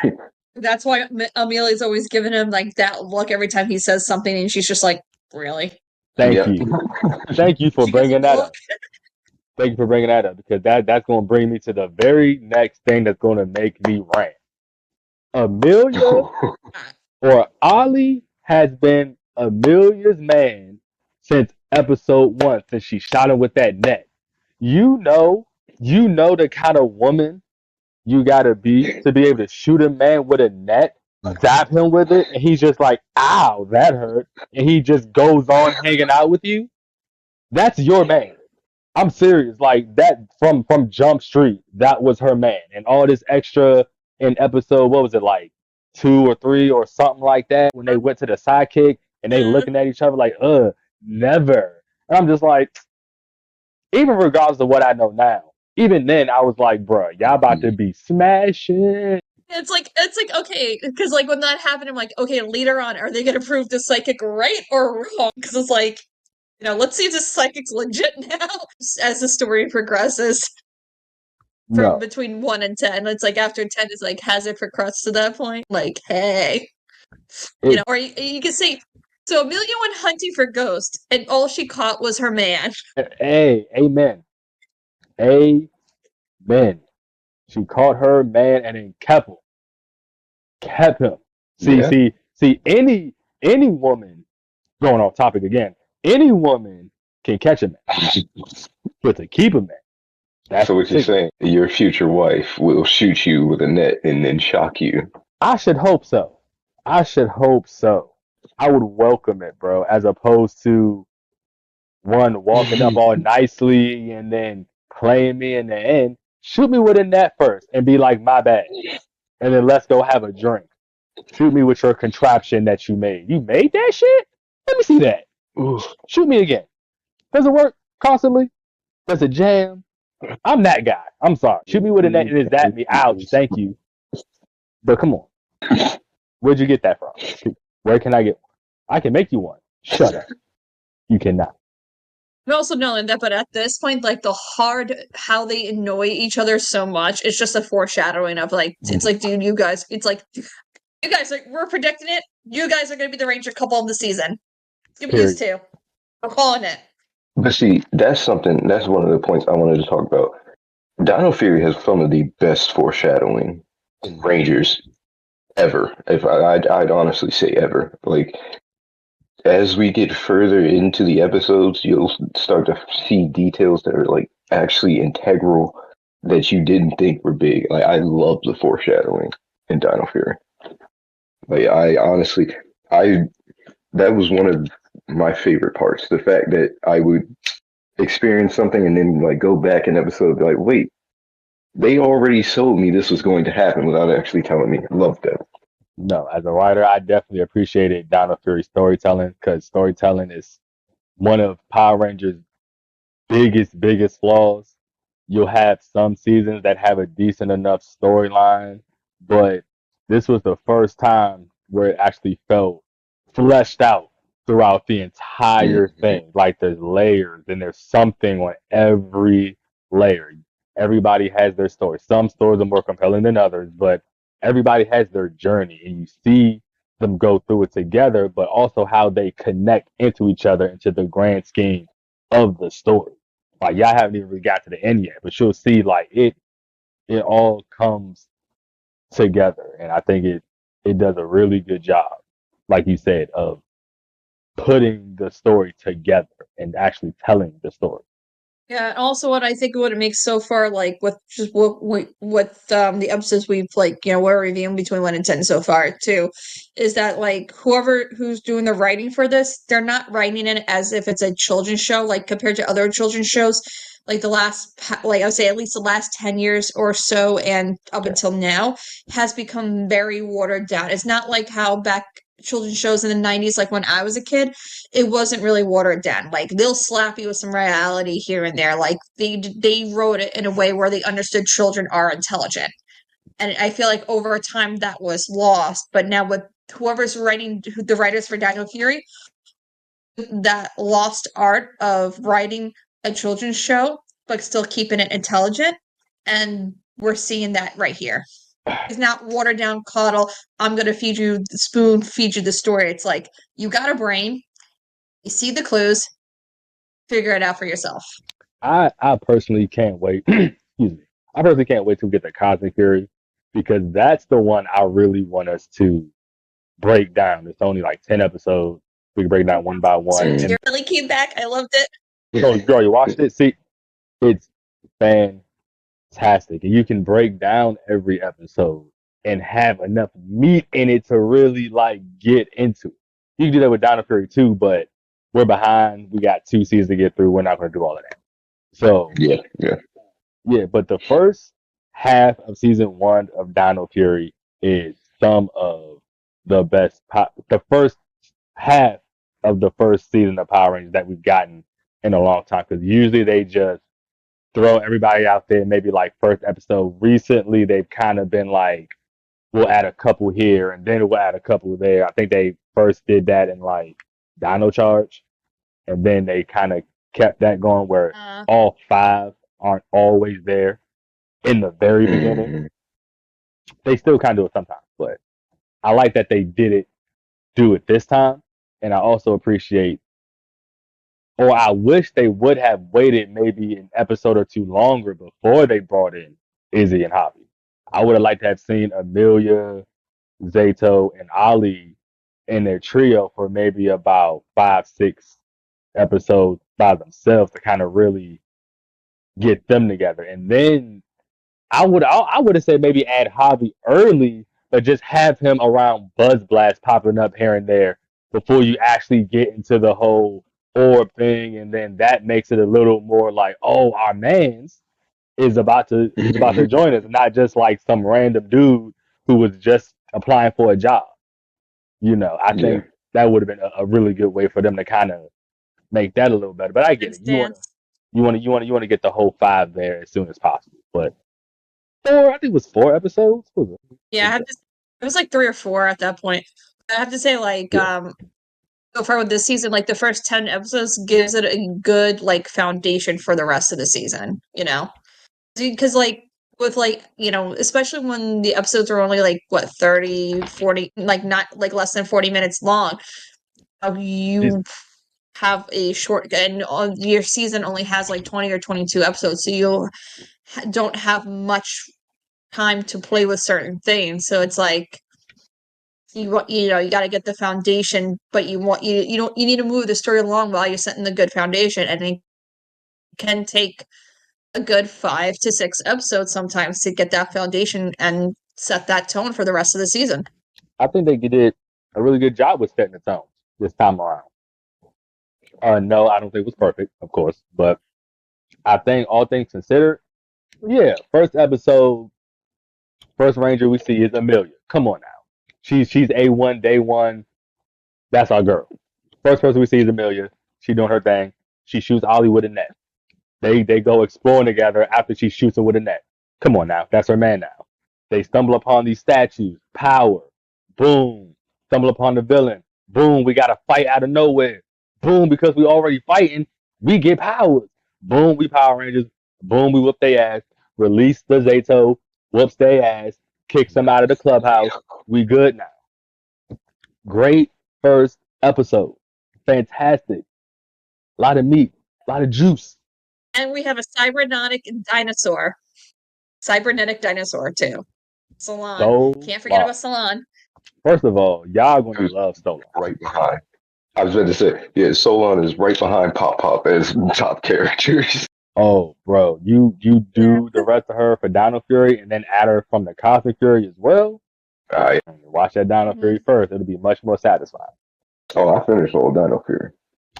That's why Amelia's always giving him like that look every time he says something, and she's just like, "Really?" Thank Yeah. you. Thank you for She gives him bringing the that look. up. Thank you for bringing that up because that's going to bring me to the very next thing that's going to make me rant. Amelia or Ollie has been Amelia's man since episode one, since she shot him with that net. You know, you know the kind of woman you gotta be to be able to shoot a man with a net, zap him with it, and he's just like, ow, that hurt. And he just goes on hanging out with you. That's your man. I'm serious. Like that from Jump Street, that was her man. And all this extra in episode, what was it like 2 or 3 or something like that, when they went to the sidekick and they Mhm. looking at each other like, never. And I'm just like, even regardless of what I know now, even then I was like, bruh, y'all about to be smashing. It's like okay, because like when that happened, I'm like, okay, later on, are they going to prove the psychic right or wrong? Because it's like, let's see if this psychic's legit now as the story progresses from No. between 1 and 10. It's like after 10 is like, has it progressed to that point? Like, hey, It or you can say, so Amelia went hunting for Ghost, and all she caught was her man. hey, amen. Amen. She caught her man and then kept him. See, Yeah. see, see, any woman, going off topic again, any woman can catch a man, but to keep a man, that's So the what you're secret. saying, your future wife will shoot you with a net and then shock you. I should hope so. I should hope so. I would welcome it, bro, as opposed to one walking up all nicely and then playing me in the end. Shoot me with a net first and be like, my bad. And then let's go have a drink. Shoot me with your contraption that you made. You made that shit? Let me see that. Ooh. Shoot me again. Does it work constantly? Does it jam? I'm that guy. I'm sorry. Shoot me with a net and it's that me. Ouch. Thank you. But come on. Where'd you get that from? Where can I get one? I can make you one. Shut up. You cannot. And also knowing that, but at this point, like how they annoy each other so much, it's just a foreshadowing of like, it's like, dude, it's like, you guys we're predicting it. You guys are going to be the Ranger couple of the season. Get used Period. to. I'm calling it. But see, that's one of the points I wanted to talk about. Dino Fury has some of the best foreshadowing in Rangers ever. If I'd honestly say ever. Like, as we get further into the episodes, you'll start to see details that are like actually integral that you didn't think were big. Like, I love the foreshadowing in Dino Fury. Like, I honestly, I that was one of my favorite parts. The fact that I would experience something and then like go back an episode and be like, wait, they already told me this was going to happen without actually telling me. Love that. No, as a writer, I definitely appreciated Dino Fury's storytelling because storytelling is one of Power Rangers' biggest flaws. You'll have some seasons that have a decent enough storyline, but this was the first time where it actually felt fleshed out throughout the entire Mhm. thing. Like there's layers and there's something on every layer. Everybody has their story. Some stories are more compelling than others, but everybody has their journey and you see them go through it together, but also how they connect into each other into the grand scheme of the story. Like y'all haven't even really got to the end yet, but you'll see like it all comes together. And I think it does a really good job, like you said, of putting the story together and actually telling the story. Yeah, and also what I think what it makes so far, like with just what the episodes we've like, we're reviewing between 1 and 10 so far too, is that like who's doing the writing for this, they're not writing it as if it's a children's show, like compared to other children's shows, like like I would say at least the last 10 years or so and up Yeah. until now has become very watered down. It's not like how back children's shows in the 90s, like when I was a kid, it wasn't really watered down. Like they'll slap you with some reality here and there. Like they wrote it in a way where they understood children are intelligent. And I feel like over time that was lost. But now with whoever's writing, the writers for Dino Fury, that lost art of writing a children's show, but still keeping it intelligent. And we're seeing that right here. It's not watered down coddle. I'm going to feed you the spoon, feed you the story. It's like, you got a brain, you see the clues, figure it out for yourself. I personally can't wait. Excuse me. I personally can't wait to get the Cosmic Fury because that's the one I really want us to break down. It's only like 10 episodes. We can break down one by one. Mm. It really came back. I loved it. So, girl, you watched it? See, it's fantastic. And you can break down every episode and have enough meat in it to really like get into it. You can do that with Dino Fury too, but we're behind. We got 2 seasons to get through. We're not going to do all of that. So, Yeah, yeah. yeah, but the first half of season one of Dino Fury is some of the best. The first half of the first season of Power Rangers that we've gotten in a long time because usually they just throw everybody out there. Maybe like first episode. Recently, they've kind of been like, we'll add a couple here and then we'll add a couple there. I think they first did that in like Dino Charge, and then they kind of kept that going where all five aren't always there in the very beginning. Mhm. They still kind of do it sometimes, but I like that they do it this time. And I also appreciate, or I wish they would have waited maybe an episode or two longer before they brought in Izzy and Javi. I would have liked to have seen Amelia, Zato, and Ali in their trio for maybe about 5, 6 episodes by themselves to kind of really get them together. And then I would have said maybe add Javi early, but just have him around Buzz Blast popping up here and there before you actually get into the whole orb thing, and then that makes it a little more like, oh, our man's is about to join us, and not just like some random dude who was just applying for a job. I Yeah, think that would have been a really good way for them to kind of make that a little better. But I get it. Dance, You want to dance. you want to get the whole five there as soon as possible. But four, I think it was 4 episodes. What was Yeah, it was like 3 or 4 at that point. I have to say, like, it? Yeah. so far with this season, like the first 10 episodes gives it a good like foundation for the rest of the season, because like with like especially when the episodes are only like what 30, 40, like not like less than 40 minutes long, you Season. have a short, and your season only has like 20 or 22 episodes, so you don't have much time to play with certain things, so it's like you got to get the foundation, but you need to move the story along while you're setting the good foundation, and it can take a good 5 to 6 episodes sometimes to get that foundation and set that tone for the rest of the season. I think they did a really good job with setting the tone this time around. No, I don't think it was perfect, of course, but I think all things considered, yeah, first episode, first Ranger we see is Amelia. Come on now, she's A1 day one. That's our girl. First person we see is Amelia. She doing her thing. She shoots Ollie with a net. They go exploring together after she shoots him with a net. Come on now, that's her man now. They stumble upon these statues. Power. Boom. Stumble upon the villain. Boom, we got a fight out of nowhere. Boom, because we already fighting, we get powers. Boom, we Power Rangers. Boom, we whoop their ass. Release the Zato, whoops their ass, kicks them out of the clubhouse. We good now. Great first episode. Fantastic. A lot of meat, a lot of juice. And we have a cybernetic dinosaur too. Salon. So Can't forget long. about Salon. First of all, y'all gonna Who's love Solo. right behind? I was about to say, yeah, Solon is right behind Pop Pop as top characters. Oh, bro, you do the rest of her for Dino Fury and then add her from the Cosmic Fury as well. I Watch that Dino Fury first; it'll be much more satisfying. I finished all Dino Fury.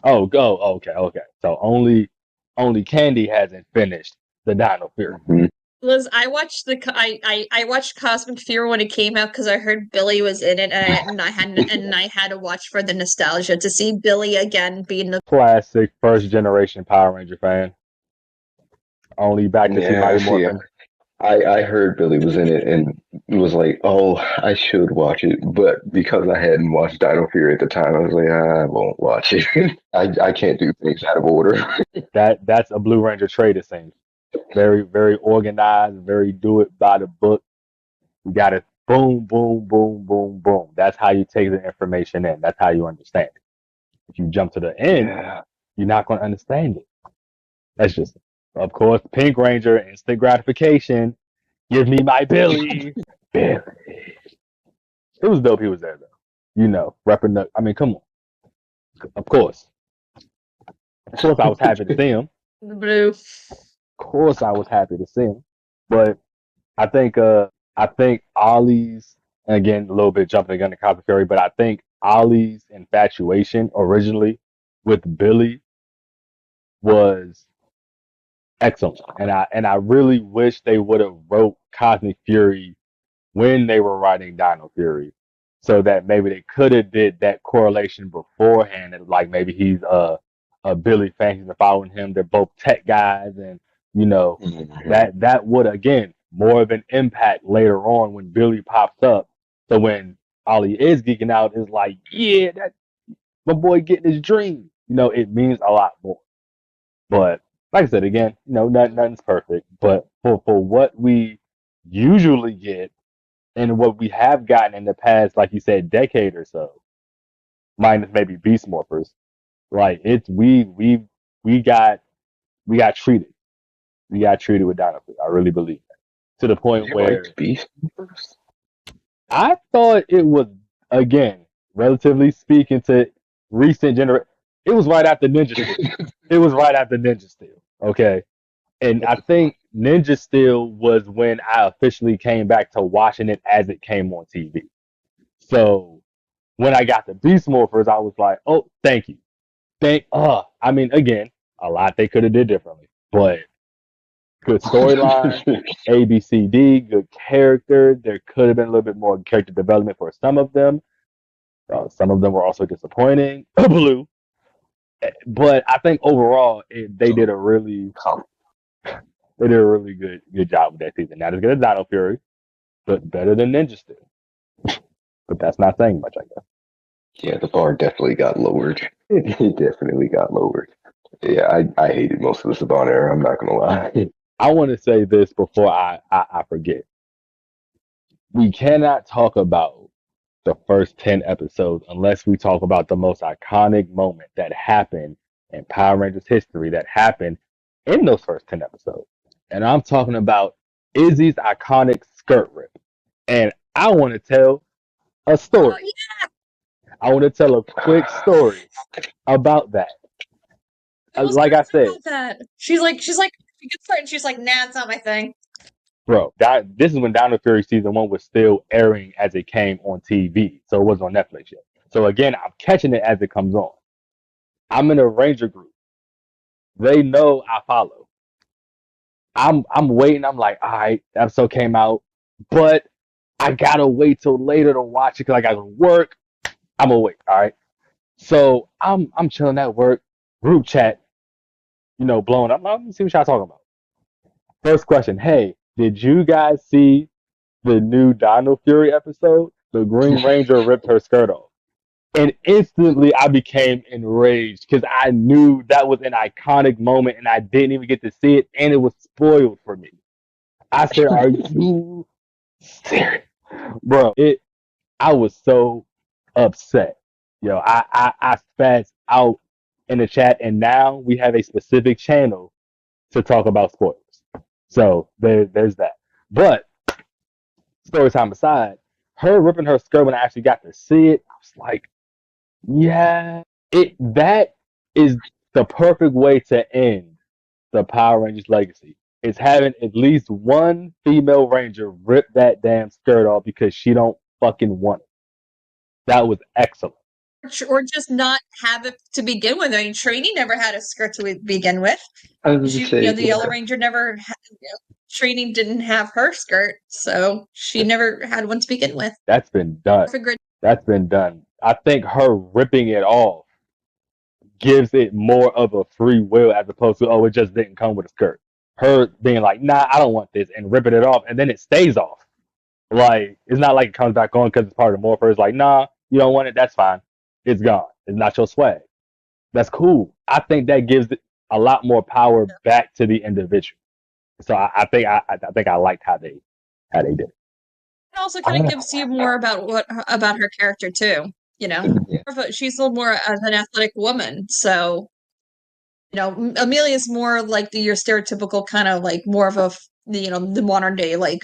Oh, go. Okay. So only Candy hasn't finished the Dino Fury. Mhm. Liz, I watched I watched Cosmic Fury when it came out because I heard Billy was in it, and I had to watch for the nostalgia to see Billy again being the Classic first generation Power Ranger fan. Only back to see Yeah, Mighty see, Morphin. I heard Billy was in it and was like, oh, I should watch it, but because I hadn't watched Dino Fury at the time, I was like, I won't watch it. I can't do things out of order. That's a Blue Ranger trait, it seems. Very organized, very do it by the book. You got to boom. That's how you take the information in. That's how you understand it. If you jump to the end, Yeah. you're not going to understand it. That's just, of course, Pink Ranger, instant gratification. Give me my Billy. Billy. It was dope he was there, though. You know, repping the, I mean, come on. Of course. Of course, I was happy to see him. blue. Of course, I was happy to see him. But I think Ollie's, and again, a little bit jumping the gun to Cosmic Fury, but I think Ollie's infatuation originally with Billy was excellent. And I really wish they would have wrote Cosmic Fury when they were writing Dino Fury, so that maybe they could have did that correlation beforehand, and like maybe he's a Billy fan, he's been following him. They're both tech guys, and you know Mhm. that would again more of an impact later on when Billy pops up. So when Ollie is geeking out, is like, yeah, that my boy getting his dream. You know, it means a lot more. But like I said, again, nothing's perfect. But for what we usually get and what we have gotten in the past, like you said, decade or so, minus maybe Beast Morphers, like it's we got we got treated. We got treated with Dinosaurs. I really believe that. To the point You where liked Beast first? I thought it was again, relatively speaking to recent generation. It was right after Ninja Steel. It was right after Ninja Steel. Okay. And I think Ninja Steel was when I officially came back to watching it as it came on TV. So when I got the Beast Morphers, I was like, oh, thank you. I mean, again, a lot they could have did differently, but good storyline, ABCD, good character. There could have been a little bit more character development for some of them. Some of them were also disappointing. Blue, but I think overall they did a really good job with that season. Not as good as Dino Fury, but better than Ninja Steel. But that's not saying much, I guess. Yeah, the bar definitely got lowered. It definitely got lowered. Yeah, I hated most of the Saban era. I'm not gonna lie. I want to say this before I forget. We cannot talk about the first 10 episodes unless we talk about the most iconic moment that happened in Power Rangers history that happened in those first 10 episodes. And I'm talking about Izzy's iconic skirt rip. And I want to tell a Oh, story. yeah, I want to tell a quick story about that. I was Like gonna I say said, about that. She gets hurt and she's like, nah, it's not my thing. bro, this is when Dino Fury season one was still airing as it came on TV, so it wasn't on Netflix yet. So again, I'm catching it as it comes on. I'm in a Ranger group. They know I follow. I'm waiting. I'm like, all right, that episode came out, but I gotta wait till later to watch it because I gotta work. I'm gonna wait. All right. So I'm chilling at work, group chat, blowing up. Let me see what y'all talking about. First question, hey, did you guys see the new Dino Fury episode? The Green Ranger ripped her skirt off. And instantly I became enraged because I knew that was an iconic moment and I didn't even get to see it and it was spoiled for me. I said, "Are you serious?" Bro, I was so upset. I spazzed out in the chat and now we have a specific channel to talk about spoilers. So there's that. But story time aside, her ripping her skirt when I actually got to see it, I was like, yeah, that is the perfect way to end the Power Rangers legacy. It's having at least one female ranger rip that damn skirt off because she don't fucking want it. That was excellent. Or just not have it to begin with. I mean, Trini never had a skirt to begin with. I was gonna say, The Yellow Ranger never. Trini didn't have her skirt, so she never had one to begin with. That's been done. That's been done. I think her ripping it off gives it more of a free will as opposed to, oh, it just didn't come with a skirt. Her being like, nah, I don't want this, and ripping it off, and then it stays off. Like, it's not like it comes back on because it's part of the morpher. It's like, nah, you don't want it, that's fine. It's gone. It's not your swag. That's cool. I think that gives it a lot more power back to the individual. So I think I liked how they did it. It also kind of gives you more about her character too. She's a little more as an athletic woman, so Amelia's more like your stereotypical kind of like more of a the modern day like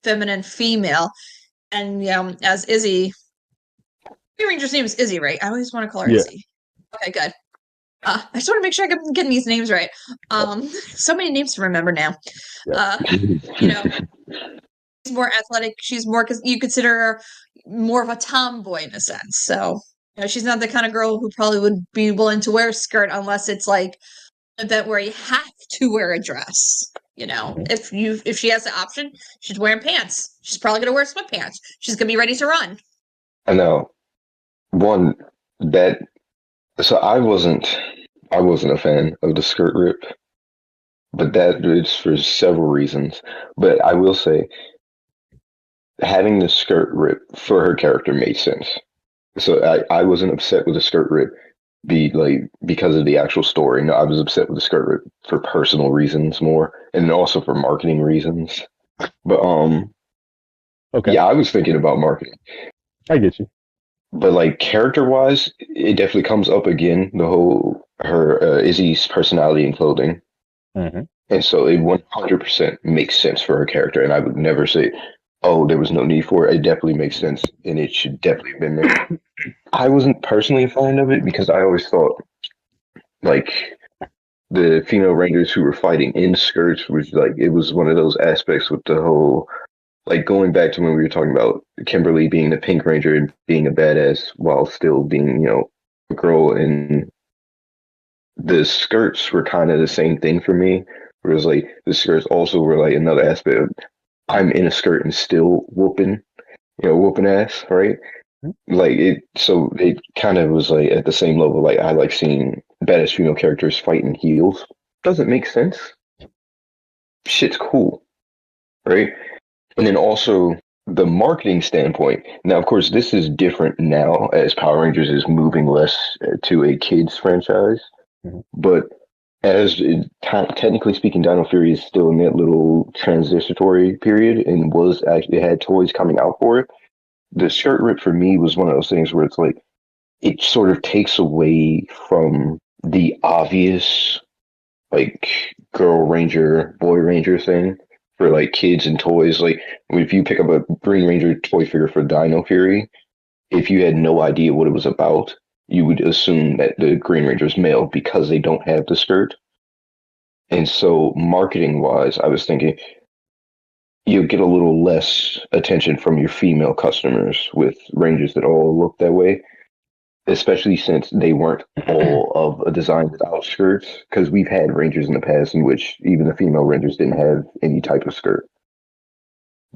feminine female, and as Izzy, the Ranger's name is Izzy, right? I always want to call her Izzy. Okay, good. I just want to make sure I'm getting these names right. So many names to remember now. She's more athletic. She's more, because you consider her more of a tomboy in a sense. So, she's not the kind of girl who probably would be willing to wear a skirt unless it's like an event where you have to wear a dress. If she has the option, she's wearing pants. She's probably gonna wear sweatpants. She's gonna be ready to run. I know. So I wasn't a fan of the skirt rip, but that is for several reasons. But I will say, having the skirt rip for her character made sense. So I wasn't upset with the skirt rip because of the actual story. No, I was upset with the skirt rip for personal reasons more, and also for marketing reasons. But okay. Yeah, I was thinking about marketing. I get you. But like character wise, it definitely comes up again. The whole her Izzy's personality and clothing, and so it 100% makes sense for her character. And I would never say, "Oh, there was no need for it." It definitely makes sense, and it should definitely have been there. I wasn't personally a fan of it because I always thought like the female rangers who were fighting in skirts was like it was one of those aspects with the whole. Like going back to when we were talking about Kimberly being the Pink Ranger and being a badass while still being, a girl, and the skirts were kind of the same thing for me. Whereas like the skirts also were like another aspect of I'm in a skirt and still whooping ass, right? Like it kind of was like at the same level. Like I like seeing badass female characters fighting heels. Doesn't make sense. Shit's cool, right? And then also the marketing standpoint. Now, of course, this is different now as Power Rangers is moving less to a kids franchise. But as technically speaking, Dino Fury is still in that little transitory period and was actually had toys coming out for it. The skirt rip for me was one of those things where it's like it sort of takes away from the obvious like girl ranger, boy ranger thing for like kids and toys. Like if you pick up a Green Ranger toy figure for Dino Fury, if you had no idea what it was about, you would assume that the Green Ranger is male because they don't have the skirt. And so marketing wise, I was thinking you get a little less attention from your female customers with Rangers that all look that way, especially since they weren't all of a design without skirts, because we've had Rangers in the past in which even the female Rangers didn't have any type of skirt.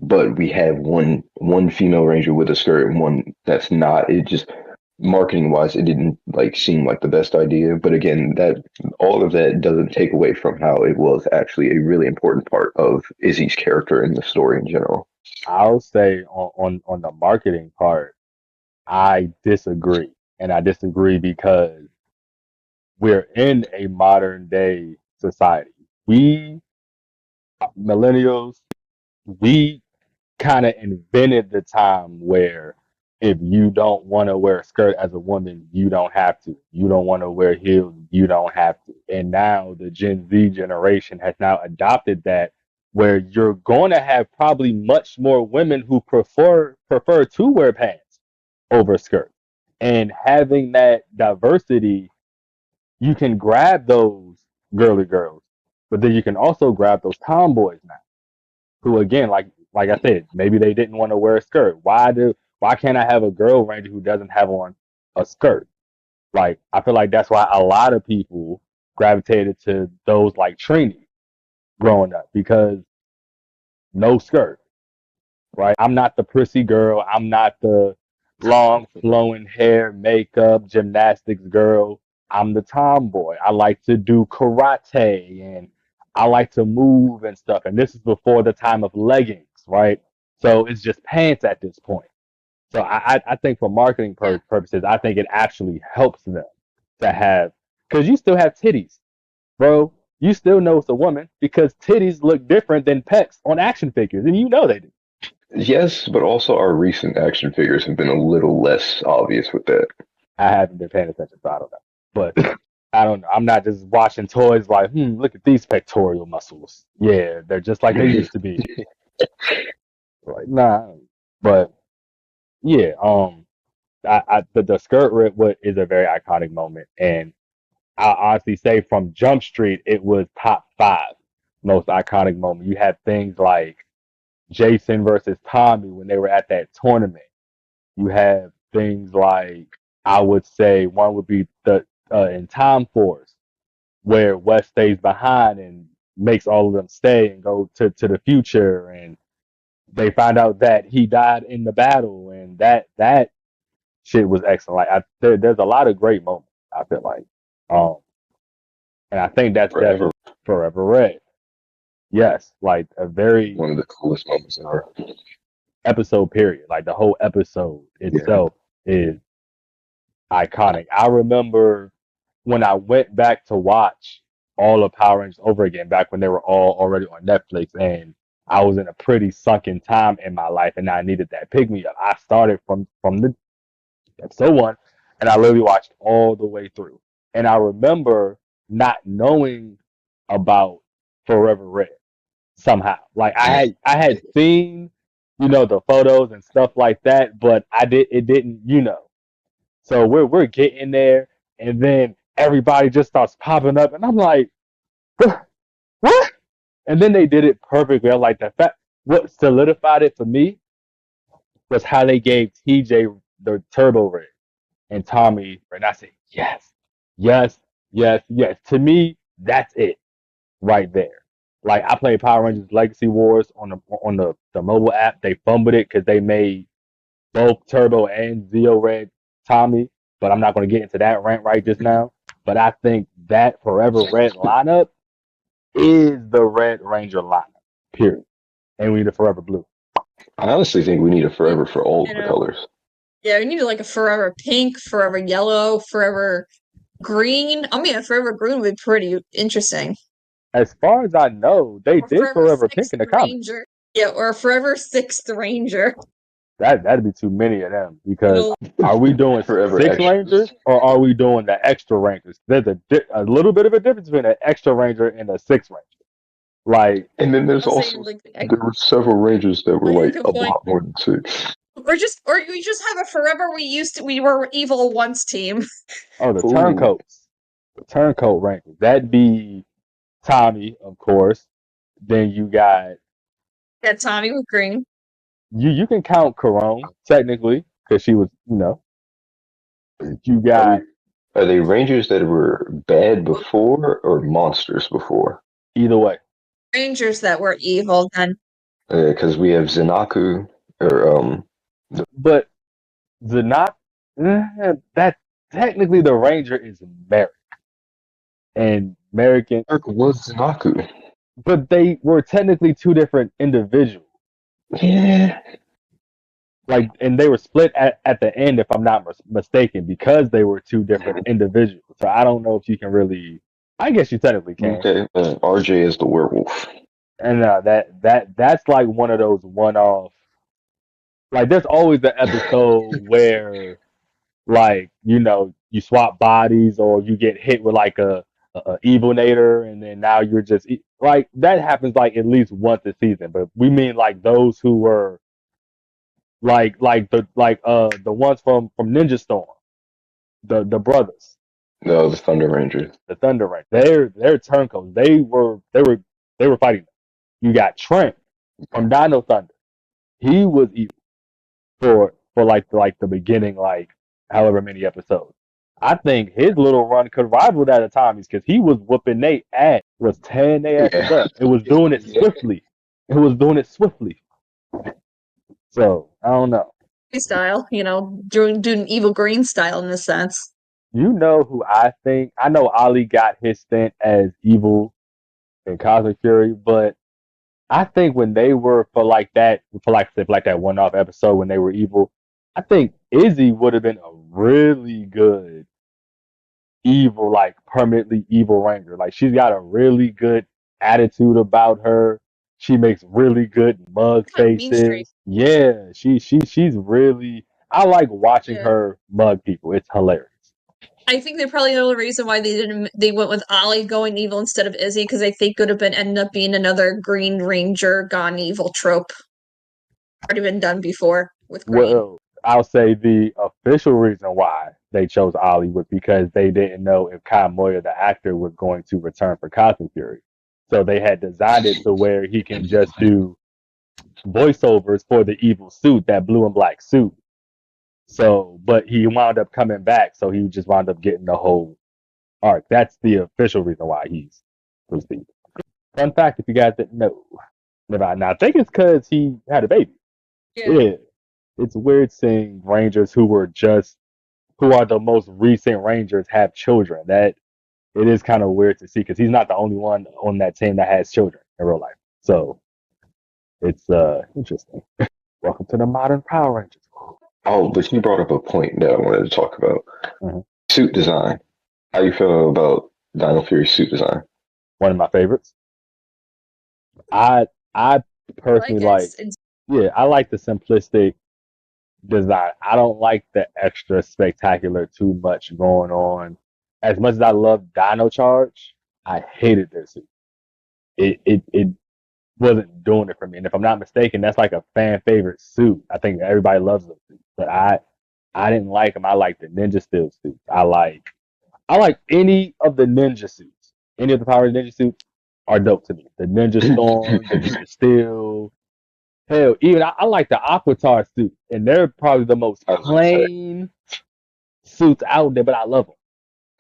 But we have one female Ranger with a skirt and one that's not. It just marketing wise, it didn't like seem like the best idea. But again, that all of that doesn't take away from how it was actually a really important part of Izzy's character and the story in general. I'll say on the marketing part, I disagree. and I disagree because we're in a modern day society. We millennials, we kind of invented the time where if you don't want to wear a skirt as a woman, you don't have to. You don't want to wear heels, you don't have to. And now the Gen Z generation has now adopted that where you're going to have probably much more women who prefer to wear pants over skirts. And having that diversity, you can grab those girly girls, but then you can also grab those tomboys now who again, like I said, maybe they didn't want to wear a skirt. Why can't I have a girl ranger who doesn't have on a skirt? Like I feel like that's why a lot of people gravitated to those like Trini growing up because no skirt, right? I'm not the prissy girl. I'm not the long flowing hair, makeup, gymnastics girl. I'm the tomboy. I like to do karate and I like to move and stuff. And this is before the time of leggings, right? So it's just pants at this point. So I think for marketing Yeah. purposes, I think it actually helps them to have, because you still have titties, bro. You still know it's a woman because titties look different than pecs on action figures, and you know they do. Yes, but also our recent action figures have been a little less obvious with that. I haven't been paying attention, so I don't know. But I don't know. I'm not just watching toys like, look at these pectoral muscles. Yeah, they're just like they used to be. Like, nah. But yeah, the skirt rip is a very iconic moment, and I honestly say from Jump Street, it was top five most iconic moment. You have things like Jason versus Tommy when they were at that tournament. You have things like I would say one would be the in Time Force where West stays behind and makes all of them stay and go to the future, and they find out that he died in the battle, and that shit was excellent. Like there's a lot of great moments. I feel like, um, and I think that's Forever, definitely Forever Red. Yes, like a very one of the coolest moments ever. episode period. Like the whole episode Yeah. itself is iconic. I remember when I went back to watch all of Power Rangers over again, back when they were all already on Netflix, and I was in a pretty sunken time in my life, and I needed that pick me up. I started from the episode one, and I literally watched all the way through. And I remember not knowing about Forever Red somehow. Like I had seen, the photos and stuff like that, but it didn't, So we're getting there, and then everybody just starts popping up, and I'm like, what? And then they did it perfectly. I like that. Fact, what solidified it for me was how they gave TJ the turbo rig and Tommy, and I said, yes, yes, yes, yes. To me, that's it right there. Like I played Power Rangers Legacy Wars on the mobile app. They fumbled it because they made both Turbo and Zeo Red Tommy, but I'm not going to get into that rant right just now. But I think that Forever Red lineup is the Red Ranger lineup, period. And we need a Forever Blue. I honestly think we need a forever for all You of the know, colors. yeah, we need like a forever pink, forever yellow, forever green. I mean, a forever green would be pretty interesting. As far as I know, they Or did forever Forever Pink sixth in the comics. ranger. Yeah, or a forever sixth ranger. That'd be too many of them because It'll are we doing Forever six extras. Rangers or are we doing the extra Rangers? There's a little bit of a difference between an extra Ranger and a six Ranger. Like, And then there's I'll say also like there were several rangers that were I like good a point. lot more than six. Or we just have a forever we were evil once team. oh, the Ooh. turncoats, the turncoat Rangers. That'd be Tommy, of course. Then you got Yeah, Tommy with green. you can count Corone technically because she was, you Are got we? Are they rangers that were bad before or monsters before? either way. Rangers that were evil then. Because we have Zanaku or But not that technically the Ranger is Merrick and American, Eric was Zanaku. but they were technically two different individuals. Yeah. like, and they were split at the end, if I'm not mistaken, because they were two different individuals. So I don't know if you can really. I guess you technically can. Okay, RJ is the werewolf. And that's like one of those one-off. Like, there's always the episode where, like, you swap bodies or you get hit with like a evilnator, and then now you're just like that happens like at least once a season. But we mean like those who were the ones from Ninja Storm, the brothers, No, the Thunder Ranger. the Thunder Rank. They're turncoats. They were fighting them. You got Trent from Dino Thunder. He was evil for like the beginning, like however many episodes. I think his little run could rival that at times because he was whooping Nate ass, was tearing their asses Yeah. up. It was doing it Yeah. swiftly. It was doing it swiftly. So I don't know. Style, doing evil green style in a sense. You know who I think? I know Ali got his stint as evil in Cosmic Fury, but I think when they were for like that one-off episode when they were evil, I think Izzy would have been a really good evil, like permanently evil ranger. Like, she's got a really good attitude about her. She makes really good mug Kind of mean streak. faces. Yeah, she's really. I like watching Yeah. her mug people. It's hilarious. I think they probably know the reason why they went with Ollie going evil instead of Izzy, because I think could have been ended up being another Green Ranger gone evil trope. Already been done before with Green. Well, I'll say the official reason why they chose Ollie was because they didn't know if Kyle Moyer, the actor, was going to return for Cosmic Fury. So they had designed it to where he can just do voiceovers for the evil suit, that blue and black suit. So, but he wound up coming back, so he just wound up getting the whole arc. That's the official reason why he's Steve. Fun fact, if you guys didn't know. Now, I think it's because he had a baby. Yeah. It's weird seeing Rangers who are the most recent Rangers have children. That it is kind of weird to see because he's not the only one on that team that has children in real life. So it's interesting. Welcome to the modern Power Rangers. Oh, but you brought up a point that I wanted to talk about. Mhm. Suit design. How you feel about Dino Fury's suit design? One of my favorites. I personally I like the simplistic design. I don't like the extra spectacular too much going on. As much as I love Dino Charge, I hated their suit. It wasn't doing it for me. And if I'm not mistaken, that's like a fan favorite suit. I think everybody loves those suits, but I didn't like them. I like the Ninja Steel suits. I like any of the Ninja suits. Any of the Power Ninja suits are dope to me. The Ninja Storm, the Ninja Steel. Hell, even I like the Aquatar suit, and they're probably the most plain suits out there, but I love them.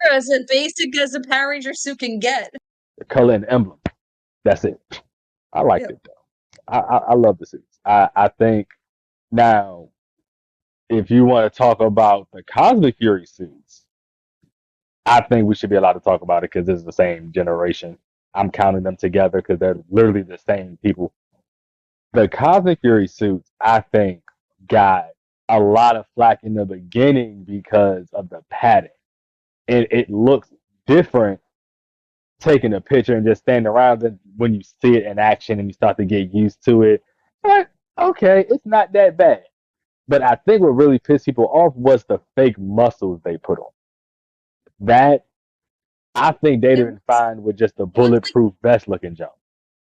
They're as basic as a Power Ranger suit can get. The color and the emblem. That's it. I like it though. I love the suits. I think now, if you want to talk about the Cosmic Fury suits, I think we should be allowed to talk about it because it's the same generation. I'm counting them together because they're literally the same people. The Cosmic Fury suits, I think, got a lot of flack in the beginning because of the padding. And it looks different taking a picture and just standing around and when you see it in action and you start to get used to it. But okay, it's not that bad. But I think what really pissed people off was the fake muscles they put on. That I think they'd have been fine with just a bulletproof vest looking jump.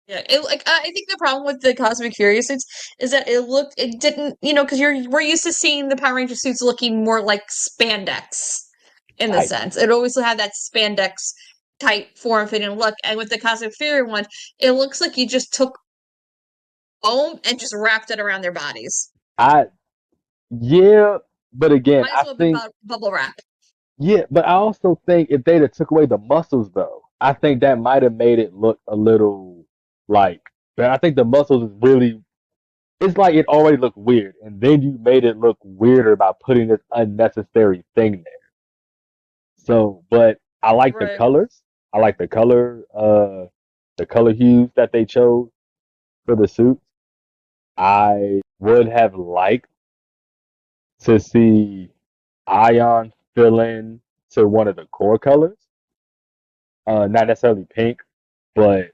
Yeah, I think the problem with the Cosmic Fury suits is that it didn't, because we're used to seeing the Power Ranger suits looking more like spandex in the sense. It always had that spandex tight form-fitting look, and with the Cosmic Fury one, it looks like you just took foam and just wrapped it around their bodies. Yeah, but again, Might as well be bubble wrap. Yeah, but I also think if they'd have took away the muscles, though, I think that might have made it look a little like. But I think the muscles is really. It's like it already looked weird, and then you made it look weirder by putting this unnecessary thing there. So, but I like the colors. I like the color hues that they chose for the suits. I would have liked to see Ion fill in to one of the core colors. Not necessarily pink, but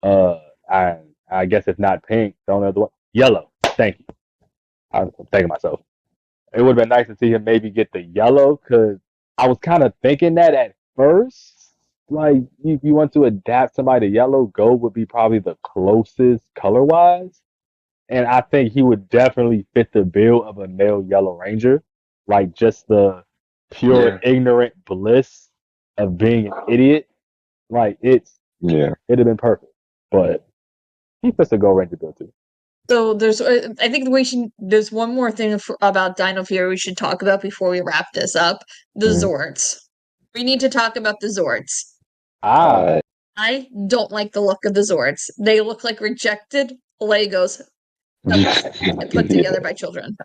uh, I I guess if not pink, the only other one, yellow. Thank you. I'm thanking myself. It would have been nice to see him maybe get the yellow because I was kind of thinking that at first. Like, if you want to adapt somebody to yellow, gold would be probably the closest color wise. And I think he would definitely fit the bill of a male Yellow Ranger. Like, just the pure Yeah, ignorant bliss of being an idiot. Like, yeah. it'd have been perfect. But he fits the Gold Ranger bill too. So I think there's one more thing about Dino Fury we should talk about before we wrap this up. The Mhm. Zords. We need to talk about the Zords. Ah, I don't like the look of the Zords. They look like rejected Legos put Yeah. together by children.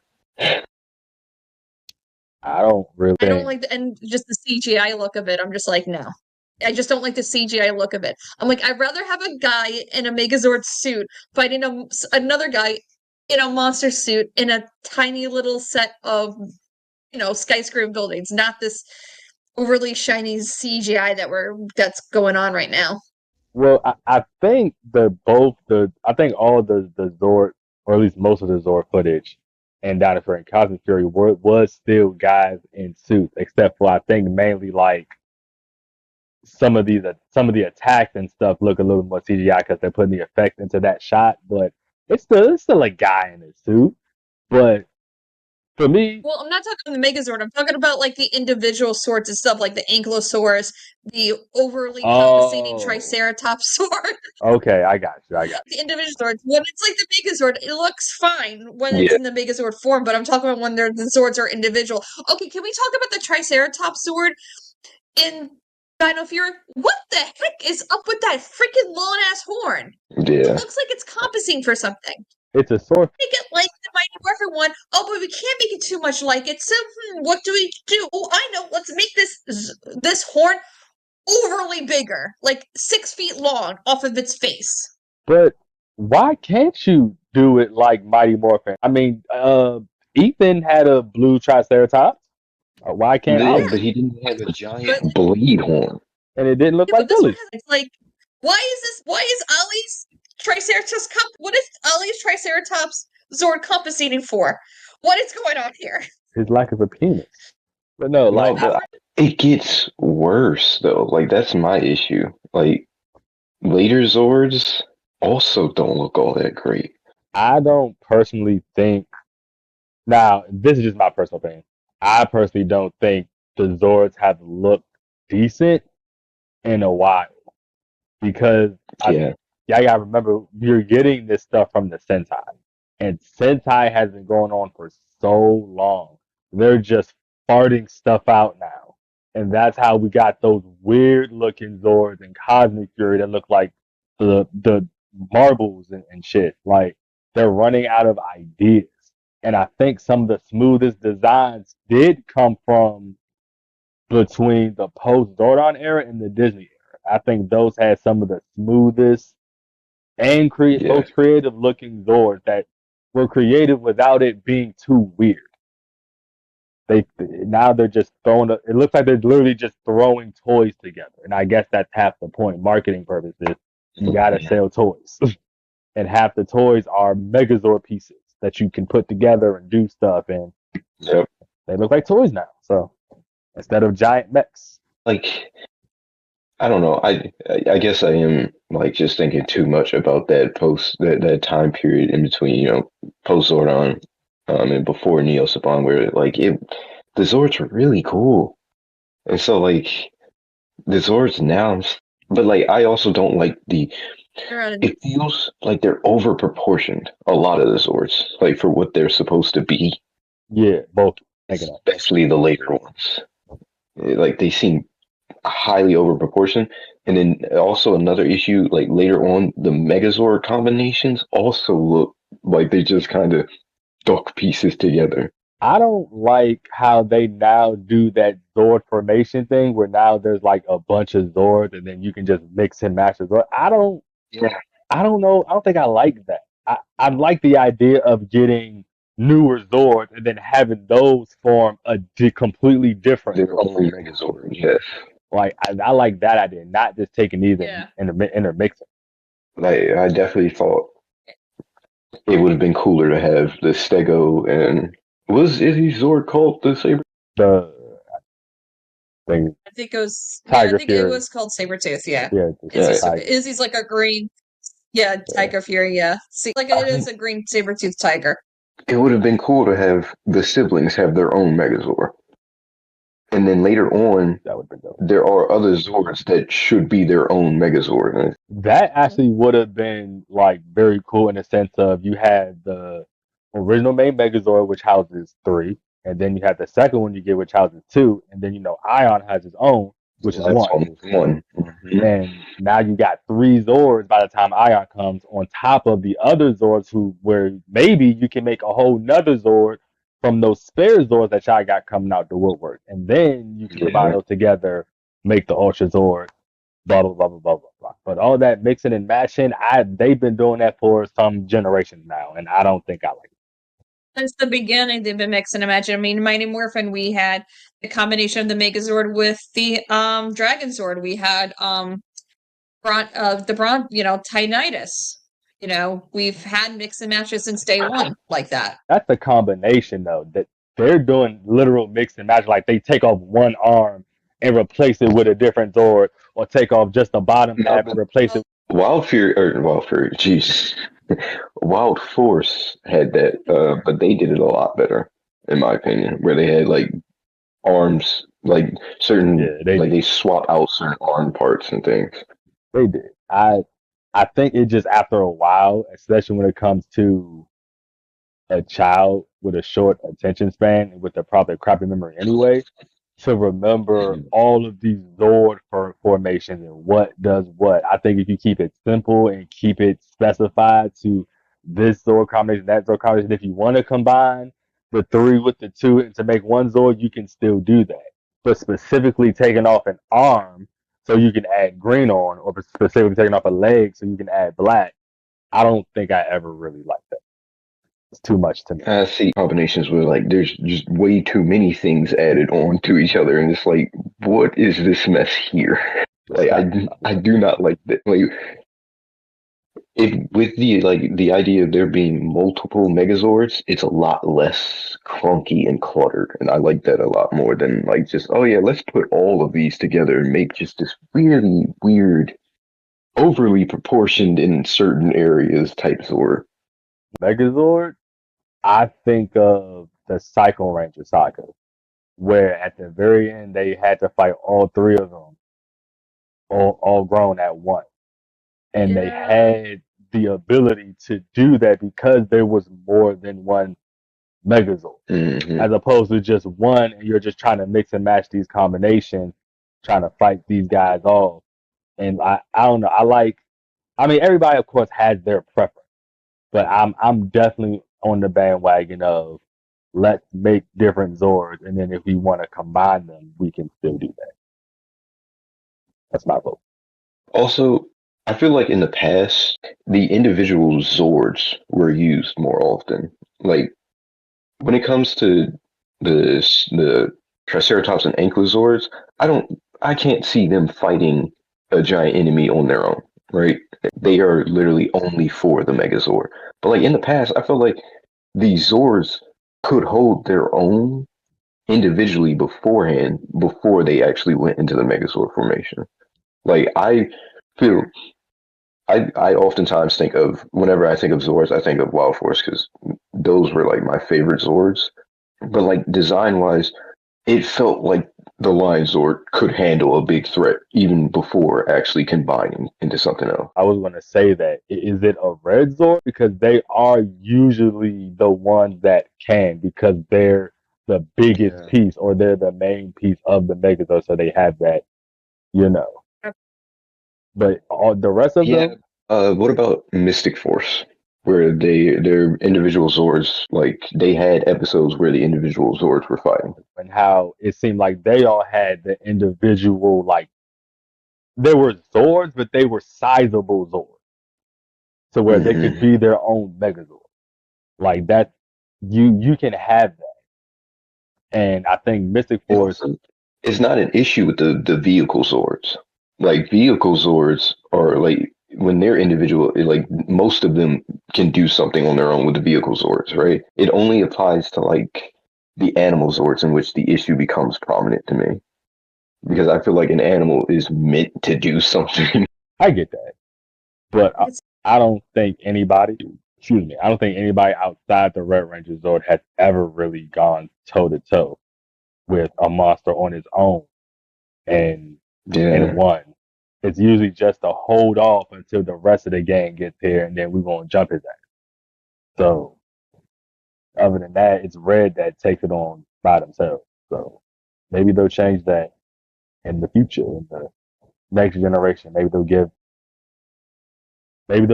I don't really I don't think. like and just the CGI look of it. I'm just like, no. I just don't like the CGI look of it. I'm like, I'd rather have a guy in a Megazord suit fighting another guy in a monster suit in a tiny little set of, skyscraper buildings, not this overly shiny CGI that's going on right now. Well, I think I think all the Zord, or at least most of the Zord footage in Dino Fury and Cosmic Fury was still guys in suits, except for I think mainly like some of the attacks and stuff look a little more CGI because they're putting the effect into that shot, but it's still a guy in a suit. But for me, Well, I'm not talking the Megazord. I'm talking about like the individual swords and stuff, like the Ankylosaurus, the overly compensating oh, Triceratops sword. okay, I got you, I got The individual swords. When it's like the Megazord, it looks fine when it's Yeah. in the Megazord form, but I'm talking about when the swords are individual. Okay, can we talk about the Triceratops sword in Dino Fury? What the heck is up with that freaking long ass horn? It Yeah. looks like it's compensating for something. you. It's a sword. Make it like the Mighty Morphin one. Oh, but we can't make it too much like it. So, what do we do? Oh, I know. Let's make this horn overly bigger, like 6 feet long, off of its face. But why can't you do it like Mighty Morphin? I mean, Ethan had a blue Triceratops. Why can't Yeah, Ollie? but he didn't have a But giant bleed horn. And it didn't look yeah, but like this one Billy's. has it's like, why is Ollie's Triceratops what is Ollie's Triceratops Zord compensating for? What is going on here? His lack of a penis. But no, No, like but it gets worse though. Like that's my issue. Like later Zords also don't look all that great. I don't personally think. Now, this is just my personal opinion. I personally don't think the Zords have looked decent in a while because I Yeah, yeah, I gotta remember you're getting this stuff from the Sentai, and Sentai has been going on for so long. They're just farting stuff out now, and that's how we got those weird looking Zords and Cosmic Fury that look like the marbles and shit. Like they're running out of ideas, and I think some of the smoothest designs did come from between the post Zordon era and the Disney era. I think those had some of the smoothest and yeah, most creative looking Zords that were creative without it being too weird. Now they're just throwing. It looks like they're literally just throwing toys together, and I guess that's half the point. Marketing purposes, you gotta yeah. sell toys, and half the toys are Megazord pieces that you can put together and do stuff, and Yep. they look like toys now. So instead of giant mechs, Like I don't know. I guess I am like just thinking too much about that time period in between, post Zordon, and before Neo Saban, where like the Zords were really cool, and so like the Zords now, but like I also don't like it feels like they're over proportioned. A lot of the Zords, like for what they're supposed to be, yeah, both. especially the later ones. Like they seem highly over proportioned. And then also another issue, like later on, the Megazord combinations also look like they just kind of stuck pieces together. I don't like how they now do that Zord formation thing where now there's like a bunch of Zords and then you can just mix and match the Zord. Yeah. I don't know. I don't think I like that. I like the idea of getting newer Zords and then having those form a completely different Their Zord. own Megazord, yes. Like I like that idea, not just taking these Yeah. and intermixing. Like I definitely thought it would have been cooler to have the Stego and was Izzy Zord called the Saber? The thing, I think it was. Yeah, I Tiger think it Fury. was called Sabretooth. Yeah. Yeah, Yeah. Tiger. Izzy's like a green. Yeah, Tiger Fury. Yeah. See, like it is a green saber-toothed tiger. It would have been cool to have the siblings have their own Megazord. And then later on, That would be dope. there are other Zords that should be their own Megazord. And That actually would have been like very cool in the sense of you had the original main Megazord, which houses three, and then you have the second one you get, which houses two, and then Ion has his own, which is that's one. almost one. Mhm. And now you got three Zords by the time Ion comes on top of the other Zords where maybe you can make a whole nother Zord from those spare Zords that y'all got coming out the woodwork. And then you can combine Yeah. those together, make the Ultra Zord, blah blah blah blah blah blah blah. But all that mixing and matching, they've been doing that for some generations now, and I don't think I like it. Since the beginning, they've been mixing and matching. I mean, Mighty Morphin, we had the combination of the Megazord with the Dragon Zord. We had Tinnitus. We've had mix and matches since day one like that. That's a combination though. That they're doing literal mix and match. Like they take off one arm and replace it with a different Zord, or take off just the bottom No, half and replace it. Wild Fury, jeez. Wild Force had that, but they did it a lot better, in my opinion, where they had like arms, like certain, they swap out certain arm parts and things. They did. I think it just after a while, especially when it comes to a child with a short attention span and with a probably crappy memory anyway, to remember all of these Zord formations and what does what. I think if you keep it simple and keep it specified to this Zord combination, that Zord combination, if you want to combine the three with the two and to make one Zord, you can still do that. But specifically taking off an arm so you can add green on, or specifically taking off a leg so you can add black, I don't think I ever really liked that. It's too much to me. I see combinations where like there's just way too many things added on to each other, and it's like, what is this mess here? Like I do not like that. Like if with the idea of there being multiple Megazords, it's a lot less clunky and cluttered, and I like that a lot more than like just, oh yeah, let's put all of these together and make just this really weird, overly proportioned in certain areas type Zord. Megazord, I think of the Cycle Ranger saga, where at the very end they had to fight all three of them, all grown at once. And they had the ability to do that because there was more than one Megazord, as opposed to just one, and you're just trying to mix and match these combinations, trying to fight these guys off. And I don't know. I mean, everybody of course has their preference, but I'm definitely on the bandwagon of let's make different Zords, and then if we want to combine them, we can still do that. That's my vote. Also, I feel like in the past, the individual Zords were used more often. Like when it comes to the Triceratops and Ankylosaurs, I can't see them fighting a giant enemy on their own, right? They are literally only for the Megazord. But like in the past, I feel like these Zords could hold their own individually beforehand before they actually went into the Megazord formation. Like I feel I oftentimes think of, whenever I think of Zords, I think of Wild Force because those were like my favorite Zords. But like design wise, it felt like the Lion Zord could handle a big threat even before actually combining into something else. I was going to say that. Is it a red Zord? Because they are usually the ones that can, because they're the biggest piece, or they're the main piece of the Megazord, so they have that, you know. But all the rest of them, What about Mystic Force, where their individual Zords, like they had episodes where the individual Zords were fighting, and how it seemed like they all had the individual, like they were Zords, but they were sizable Zords, to where they could be their own Megazord. Like that, you can have that. And I think Mystic And Force, also, it's not an issue with the vehicle Zords. Like vehicle Zords are like when they're individual, like most of them can do something on their own with the vehicle Zords, right? It only applies to like the animal Zords in which the issue becomes prominent to me. Because I feel like an animal is meant to do something. I get that. But I don't think anybody, excuse me, I don't think anybody outside the Red Ranger Zord has ever really gone toe to toe with a monster on its own and Yeah. won. It's usually just a hold off until the rest of the gang gets here, and then we're gonna jump his ass. So other than that, it's Red that takes it on by themselves. So maybe they'll change that in the future, in the next generation. Maybe they'll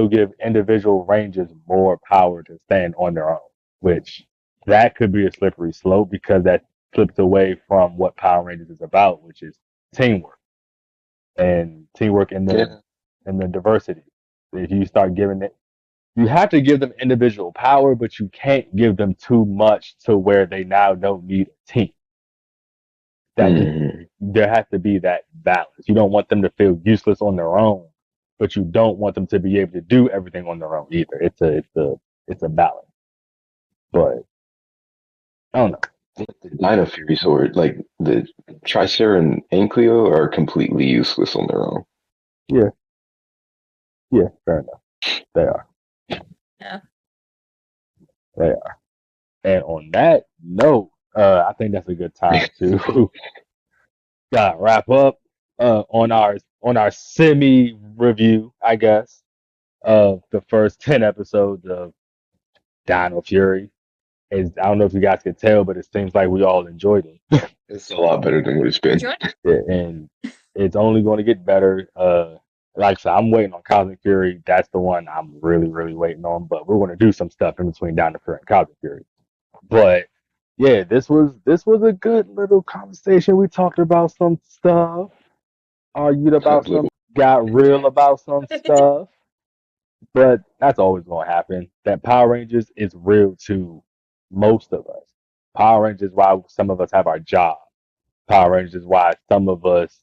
give individual rangers more power to stand on their own, which that could be a slippery slope because that slips away from what Power Rangers is about, which is teamwork and teamwork in Yeah. the diversity. If you start giving it, you have to give them individual power, but you can't give them too much to where they now don't need a team. Mhm. There has to be that balance. You don't want them to feel useless on their own, but you don't want them to be able to do everything on their own either. It's a balance. But I don't know. The Dino Fury sword, like the Tricera and Ankylo, are completely useless on their own. Yeah, yeah, fair enough. They are. Yeah. They are. And on that note, I think that's a good time to wrap up on our semi review, I guess, of the first 10 episodes of Dino Fury. I don't know if you guys could tell, but it seems like we all enjoyed it. It's a lot better than what it's been. Enjoy. Yeah, and it's only going to get better. Like I said, I'm waiting on Cosmic Fury. That's the one I'm really, really waiting on. But we're going to do some stuff in between Dino Fury and Cosmic Fury. But yeah, this was a good little conversation. We talked about some stuff, argued about Little. some, got real about some stuff. But that's always going to happen. That Power Rangers is real to most of us. Power Rangers, why some of us have our job. Power Rangers, why some of us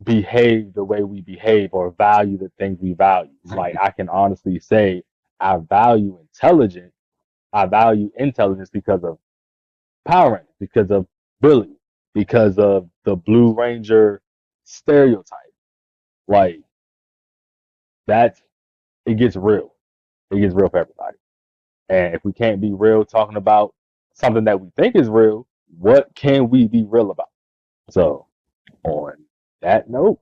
behave the way we behave or value the things we value. Like I can honestly say, I value intelligence. I value intelligence because of Power Rangers, because of Billy, because of the Blue Ranger stereotype. Like that's it gets real. It gets real for everybody. And if we can't be real talking about something that we think is real, what can we be real about? So, on that note,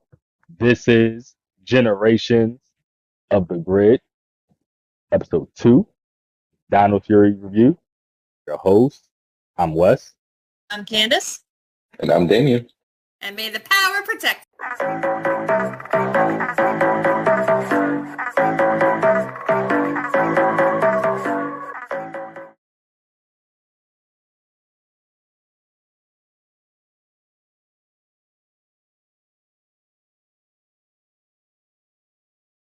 this is Generations of the Grid, episode 2, Dino Fury Review. Your host, I'm Wes. I'm Candace. And I'm Damien. And may the power protect.